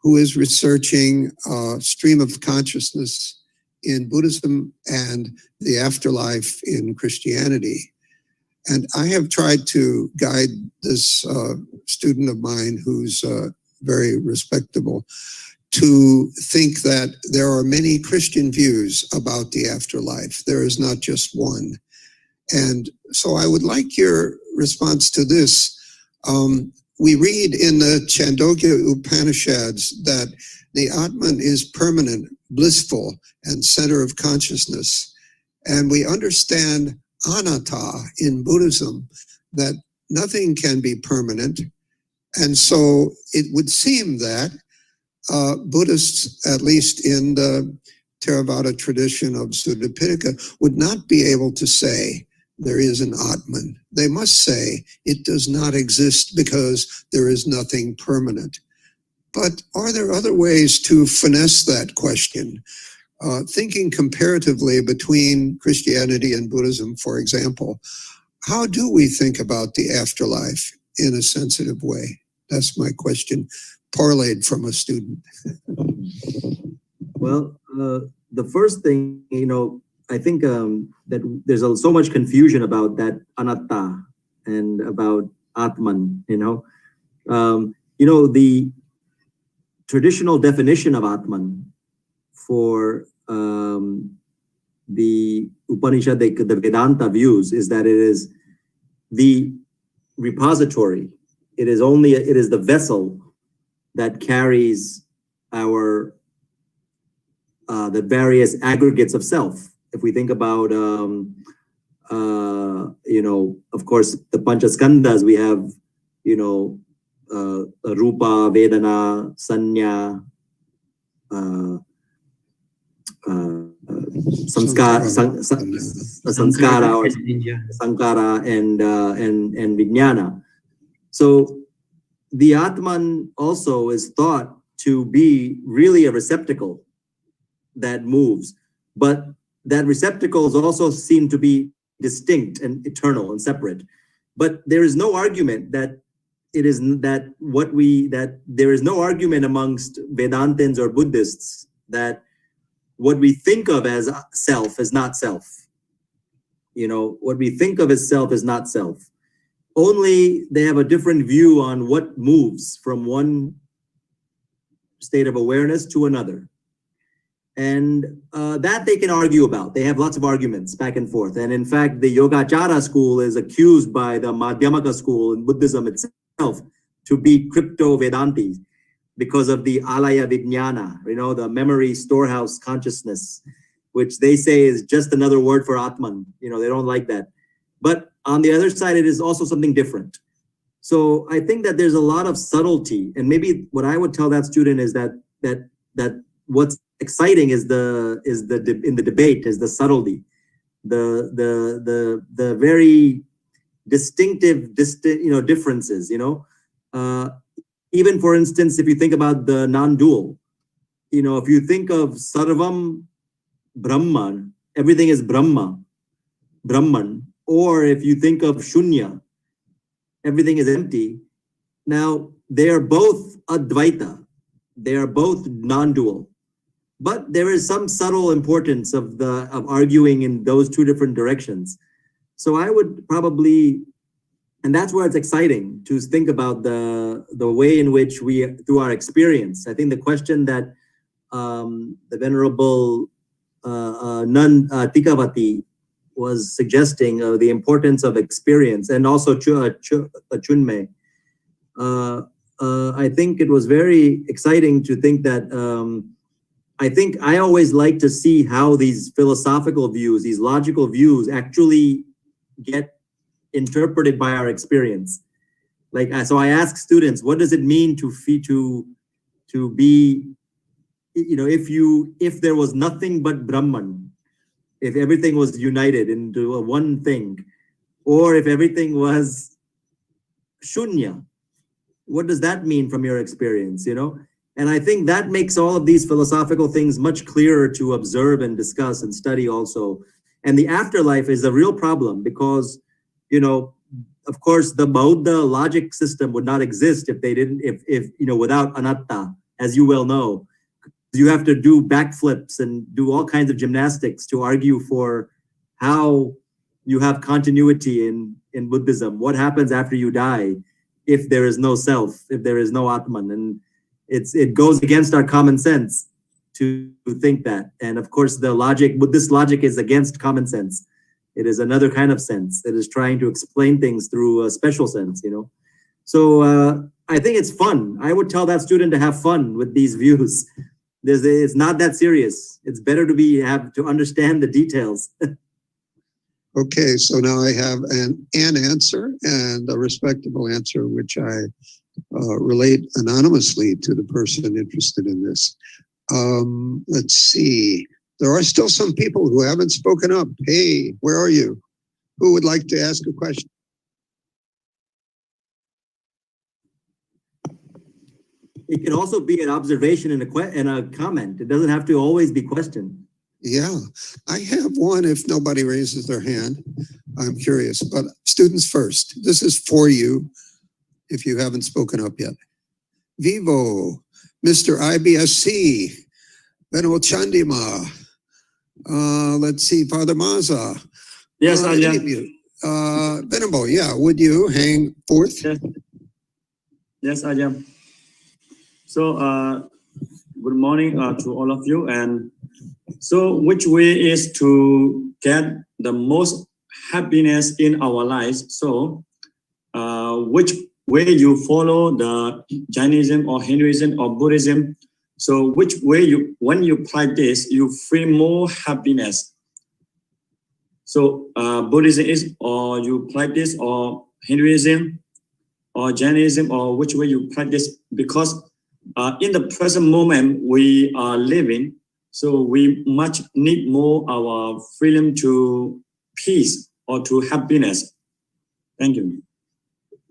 who is researching stream of consciousness in Buddhism and the afterlife in Christianity. And I have tried to guide this student of mine who's very respectable to think that there are many Christian views about the afterlife. There is not just one. And so I would like your response to this. We read in the Chandogya Upanishads that the Atman is permanent, blissful, and center of consciousness. And we understand anatta in Buddhism, that nothing can be permanent. And so it would seem that Buddhists, at least in the Theravada tradition of Sutta Pitaka, would not be able to say there is an Atman. They must say it does not exist because there is nothing permanent. But are there other ways to finesse that question? Thinking comparatively between Christianity and Buddhism, for example, how do we think about the afterlife in a sensitive way? That's my question, parlayed from a student. Well, the first thing, I think that there's so much confusion about that anatta and about Atman, the traditional definition of Atman for the Upanishadic, the Vedanta views, is that it is the repository. It is the vessel that carries our the various aggregates of self. If we think about, of course, the Panchaskandhas, we have, Rupa, Vedana, Sanya, Sanskara or Sankara and Vijnana. So the Atman also is thought to be really a receptacle that moves, but that receptacles also seem to be distinct and eternal and separate. But there is no argument that there is no argument amongst Vedantins or Buddhists that what we think of as self is not self. What we think of as self is not self. Only they have a different view on what moves from one state of awareness to another. And that they can argue about. They have lots of arguments back and forth. And in fact, the Yogacara school is accused by the Madhyamaka school in Buddhism itself to be crypto-Vedanti because of the alaya vijnana, the memory storehouse consciousness, which they say is just another word for Atman. They don't like that. But on the other side, it is also something different. So I think that there's a lot of subtlety. And maybe what I would tell that student is that what's exciting is in the debate is the subtlety, the very distinctive differences. Even for instance, if you think about the non-dual, if you think of Sarvam Brahman, everything is Brahman, or if you think of Shunya, everything is empty. Now they are both Advaita, they are both non-dual. But there is some subtle importance of arguing in those two different directions. So I would probably, and that's where it's exciting to think about the way in which we, through our experience, I think the question that the Venerable Nun Tikavati was suggesting, the importance of experience, and also Chunme, I think it was very exciting to think that I always like to see how these philosophical views, these logical views actually get interpreted by our experience. So I ask students, what does it mean to be, if there was nothing but Brahman, if everything was united into one thing, or if everything was Shunya, what does that mean from your experience, And I think that makes all of these philosophical things much clearer to observe and discuss and study also. And the afterlife is a real problem because, of course, the Bauddha logic system would not exist if they didn't, without anatta as you well know. You have to do backflips and do all kinds of gymnastics to argue for how you have continuity in Buddhism. What happens after you die if there is no self, if there is no Atman? And it goes against our common sense to think that. And of course, the logic, Buddhist logic, is against common sense. It is another kind of sense that is trying to explain things through a special sense, you know. So I think it's fun. I would tell that student to have fun with these views. It's not that serious. It's better to understand the details. Okay, so now I have an answer and a respectable answer, which I relate anonymously to the person interested in this. Let's see. There are still some people who haven't spoken up. Hey, where are you? Who would like to ask a question? It can also be an observation and a comment. It doesn't have to always be question. Yeah, I have one if nobody raises their hand. I'm curious, but students first. This is for you if you haven't spoken up yet. Vivo, Mr. IBSC, Venerable Chandima. Let's see, Father Maza. Yes, any of you. Venerable, yeah, would you hang forth? Yes, I am. So, good morning to all of you. And so, which way is to get the most happiness in our lives? So, which way you follow the Jainism or Hinduism or Buddhism? So, which way when you practice, you feel more happiness? So, Buddhism is, or you practice, or Hinduism, or Jainism, or which way you practice? Because in the present moment we are living, so we much need more our freedom to peace or to happiness. Thank you.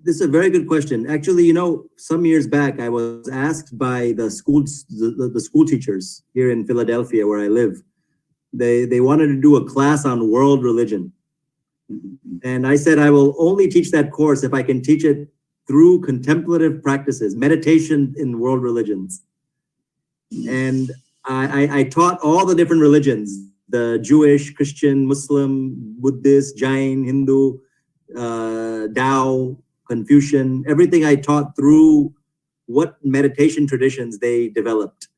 This is a very good question. Actually, you know, some years back, I was asked by the schools, the school teachers here in Philadelphia, where I live. They wanted to do a class on world religion. And I said, I will only teach that course if I can teach it through contemplative practices, meditation in world religions. And I taught all the different religions, the Jewish, Christian, Muslim, Buddhist, Jain, Hindu, Tao, Confucian, everything I taught through what meditation traditions they developed.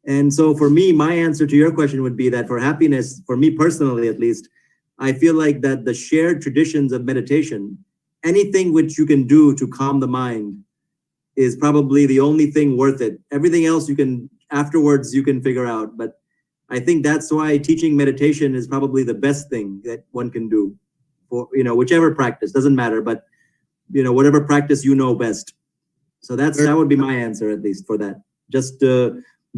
And so for me, my answer to your question would be that for happiness, for me personally at least, I feel like that the shared traditions of meditation, anything which you can do to calm the mind, is probably the only thing worth it. Everything else you can, afterwards you can figure out. But I think that's why teaching meditation is probably the best thing that one can do for, you know, whichever practice, doesn't matter, but you know, whatever practice you know best. So that would be my answer, at least for that. Just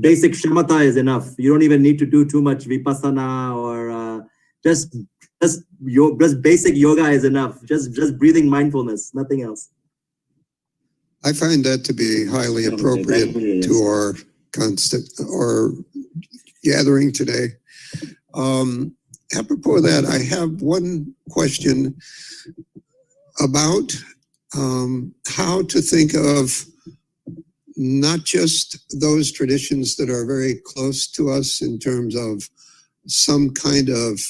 basic shamatha is enough. You don't even need to do too much vipassana or just basic yoga is enough. Just breathing mindfulness, nothing else. I find that to be highly appropriate to our gathering today. Apropos of that, I have one question about how to think of not just those traditions that are very close to us in terms of some kind of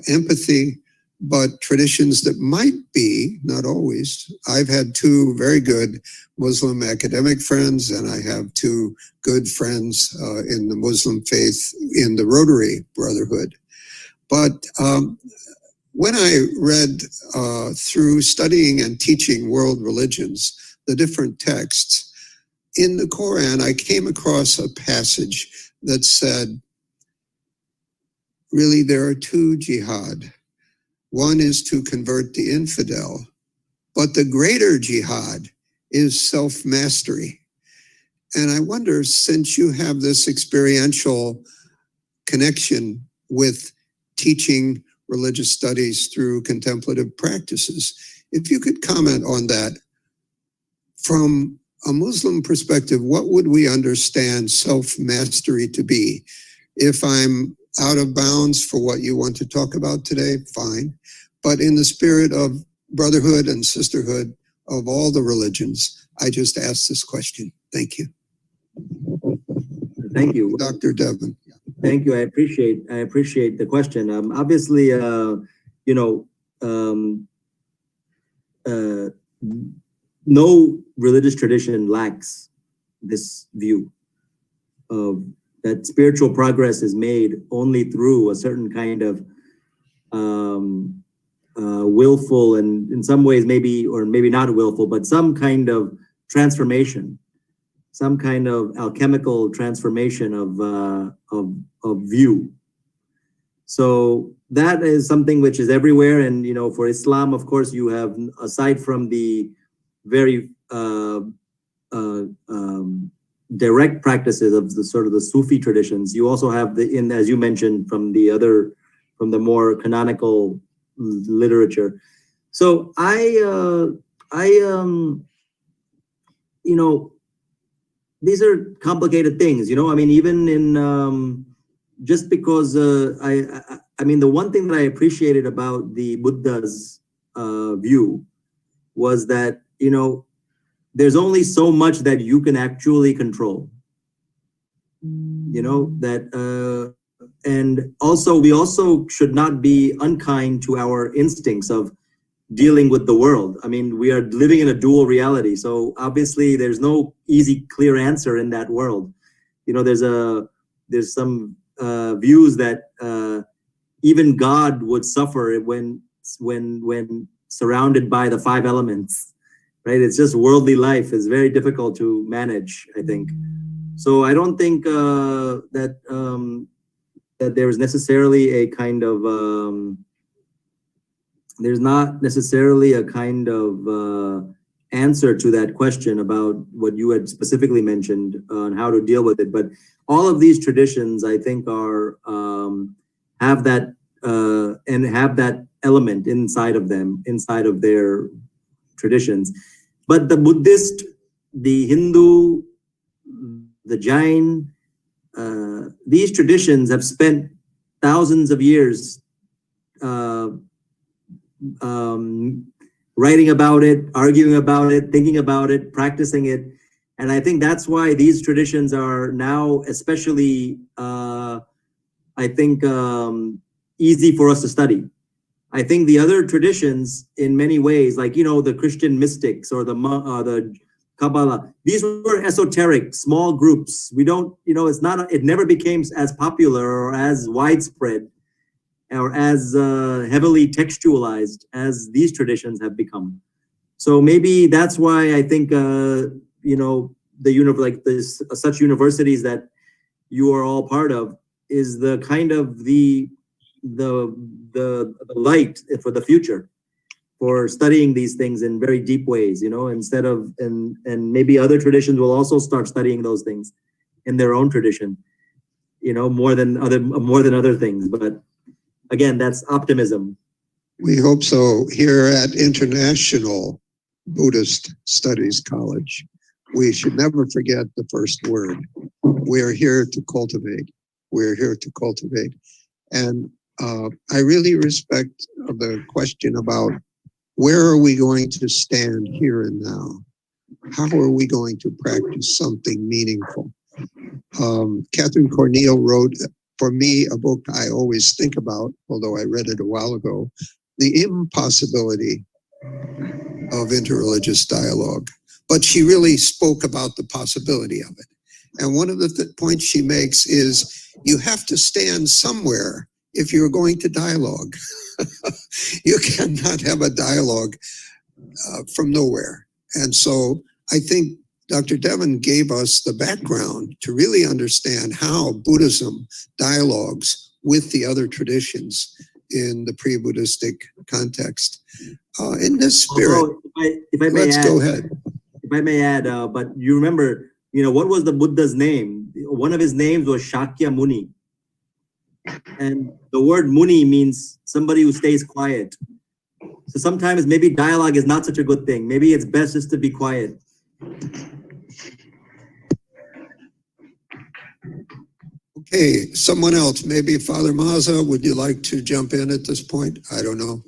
empathy, but traditions that might be, not always. I've had two very good Muslim academic friends, and I have two good friends in the Muslim faith in the Rotary Brotherhood. But when I read through studying and teaching world religions, the different texts, in the Quran, I came across a passage that said, really, there are two jihad. One is to convert the infidel, but the greater jihad is self-mastery. And I wonder, since you have this experiential connection with teaching religious studies through contemplative practices, if you could comment on that. From a Muslim perspective, what would we understand self-mastery to be? If I'm out of bounds for what you want to talk about today, fine. But in the spirit of brotherhood and sisterhood of all the religions, I just asked this question. Thank you. Thank you. Dr. Deven. Thank you. I appreciate the question. Obviously, no religious tradition lacks this view of that spiritual progress is made only through a certain kind of willful, and in some ways maybe, or maybe not willful, but some kind of transformation, some kind of alchemical transformation of view. So that is something which is everywhere. And, for Islam, of course, you have, aside from the very direct practices of the sort of the Sufi traditions, you also have as you mentioned, from the more canonical literature. So these are complicated things, I mean, even in, just because I mean, the one thing that I appreciated about the Buddha's view was that, there's only so much that you can actually control, and also we also should not be unkind to our instincts of dealing with the world. I mean, we are living in a dual reality. So obviously there's no easy, clear answer in that world. There's some views that even God would suffer when surrounded by the 5 elements, right? It's just worldly life is very difficult to manage, I think. So I don't think that there is necessarily a kind of there's not necessarily a kind of answer to that question about what you had specifically mentioned on how to deal with it. But all of these traditions, I think, are have that and have that element inside of them, inside of their traditions. But the Buddhist, the Hindu, the Jain, these traditions have spent thousands of years writing about it, arguing about it, thinking about it, practicing it. And I think that's why these traditions are now especially, I think, easy for us to study. I think the other traditions in many ways, like, the Christian mystics or the Kabbalah, these were esoteric, small groups. We don't, it never became as popular or as widespread or as heavily textualized as these traditions have become. So maybe that's why I think, such universities that you are all part of is the kind of the light for the future, for studying these things in very deep ways, instead of, and maybe other traditions will also start studying those things in their own tradition, more than other things. But again, that's optimism. We hope so. Here at International Buddhist Studies College, we should never forget the first word. We are here to cultivate. We're here to cultivate. And I really respect the question about where are we going to stand here and now? How are we going to practice something meaningful? Catherine Cornell wrote, for me, a book I always think about, although I read it a while ago, The Impossibility of Interreligious Dialogue. But she really spoke about the possibility of it. And one of the points she makes is you have to stand somewhere if you're going to dialogue. You cannot have a dialogue from nowhere. And so I think Dr. Deven gave us the background to really understand how Buddhism dialogues with the other traditions in the pre-Buddhistic context. In this spirit, if I may let's add, go ahead. If I may add, but you remember, what was the Buddha's name? One of his names was Shakya Muni. And the word Muni means somebody who stays quiet. So sometimes maybe dialogue is not such a good thing. Maybe it's best just to be quiet. Okay, someone else, maybe Father Maza, would you like to jump in at this point? I don't know.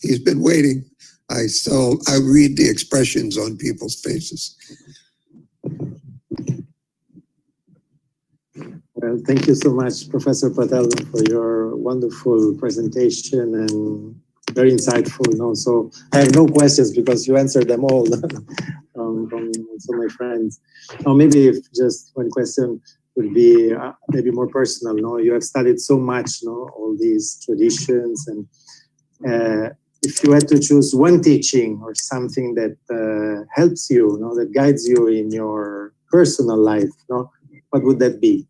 He's been waiting. I read the expressions on people's faces. Well, thank you so much, Professor Petel, for your wonderful presentation and very insightful. So I have no questions because you answered them all from also my friends. Or maybe if just one question would be maybe more personal. You have studied so much, all these traditions, and if you had to choose one teaching or something that helps you, that guides you in your personal life, what would that be?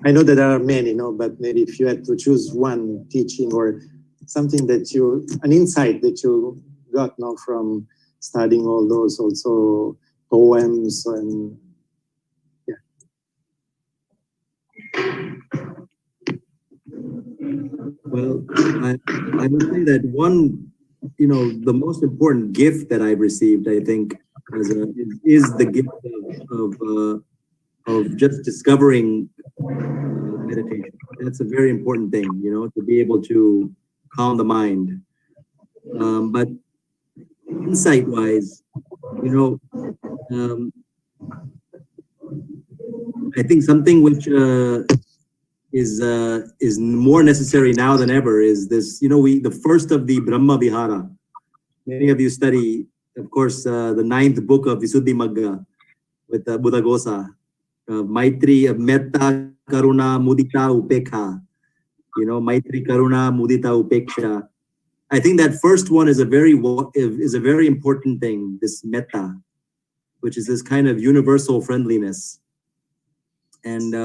I know that there are many, but maybe if you had to choose one teaching or something that an insight that you got from studying all those also poems and Well, I would say that one, the most important gift that I've received, I think, is the gift of just discovering meditation. That's a very important thing, to be able to calm the mind. But insight-wise, I think something which is more necessary now than ever is this. The first of the Brahma Vihara. Many of you study, of course, the 9th book of Visuddhimagga with Buddhaghosa. Maitri, Metta, Karuna, Mudita, Upekha. Maitri, Karuna, Mudita, Upeksha. I think that first one is a very important thing, this metta, which is this kind of universal friendliness. And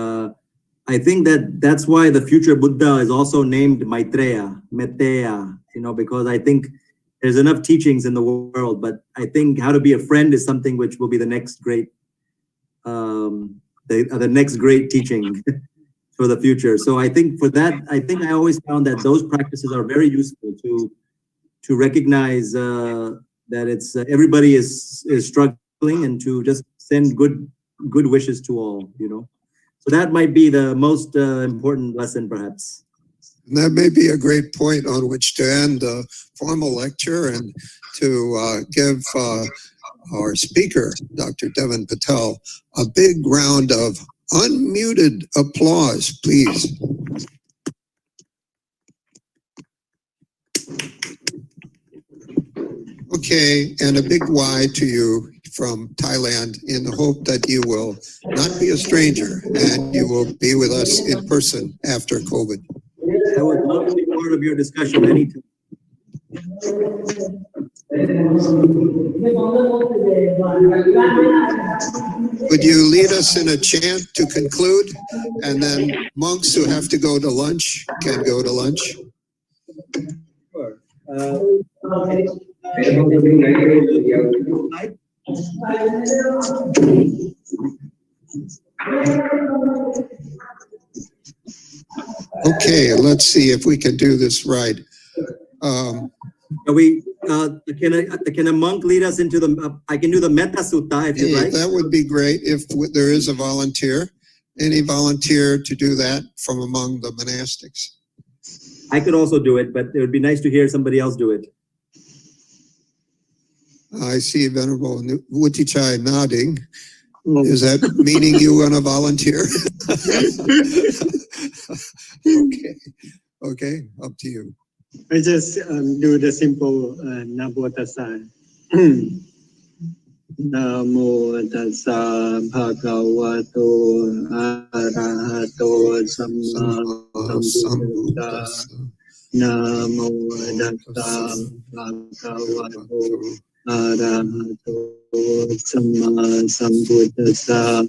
I think that's why the future Buddha is also named Maitreya, Metteya, because I think there's enough teachings in the world, but I think how to be a friend is something which will be the next great the next great teaching for the future. So I think for that, I always found that those practices are very useful to recognize that it's everybody is struggling, and to just send good wishes to all. So that might be the most important lesson, perhaps. And that may be a great point on which to end the formal lecture, and to give our speaker, Dr. Deven Petel, a big round of unmuted applause, please. Okay, and a big Y to you from Thailand, in the hope that you will not be a stranger and you will be with us in person after COVID. I would love to be part of your discussion anytime. Would you lead us in a chant to conclude? And then monks who have to go to lunch can go to lunch. Sure. Okay, let's see if we can do this right. Can a monk lead us into the? I can do the Metta Sutta if you'd like. That would be great if there is a volunteer. Any volunteer to do that from among the monastics? I could also do it, but it would be nice to hear somebody else do it. I see Venerable Wutichai nodding. Is that meaning you want to volunteer? Okay, up to you. I just do the simple Namo Tassa. Namo Tassa Bhagavato Arahato Sammasambuddhassa. Namo Tassa Bhagavato Arahato Sammasambuddhassa.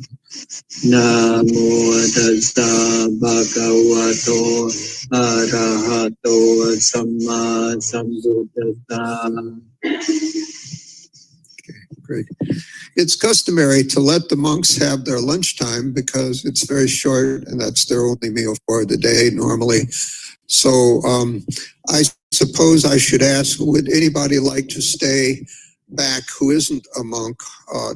Namo Tassa Bhagavato Arahato Sammasambuddhassa. Great. It's customary to let the monks have their lunchtime because it's very short and that's their only meal for the day normally. So I suppose I should ask, would anybody like to stay back who isn't a monk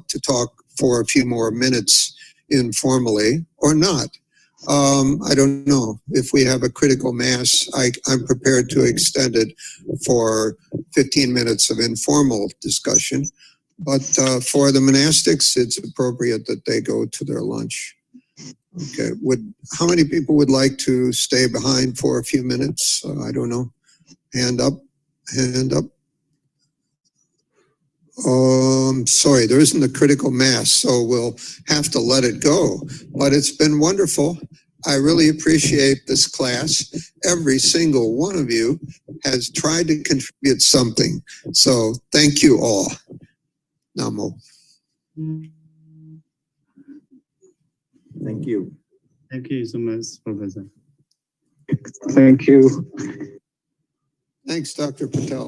to talk for a few more minutes informally or not? I don't know. If we have a critical mass, I'm prepared to extend it for 15 minutes of informal discussion. But for the monastics, it's appropriate that they go to their lunch. Okay. How many people would like to stay behind for a few minutes? I don't know. Hand up. Hand up. Sorry, there isn't a critical mass, so we'll have to let it go. But it's been wonderful. I really appreciate this class. Every single one of you has tried to contribute something. So thank you all. Namo. Thank you. Thank you so much, Professor. Thank you. Thanks, Dr. Petel.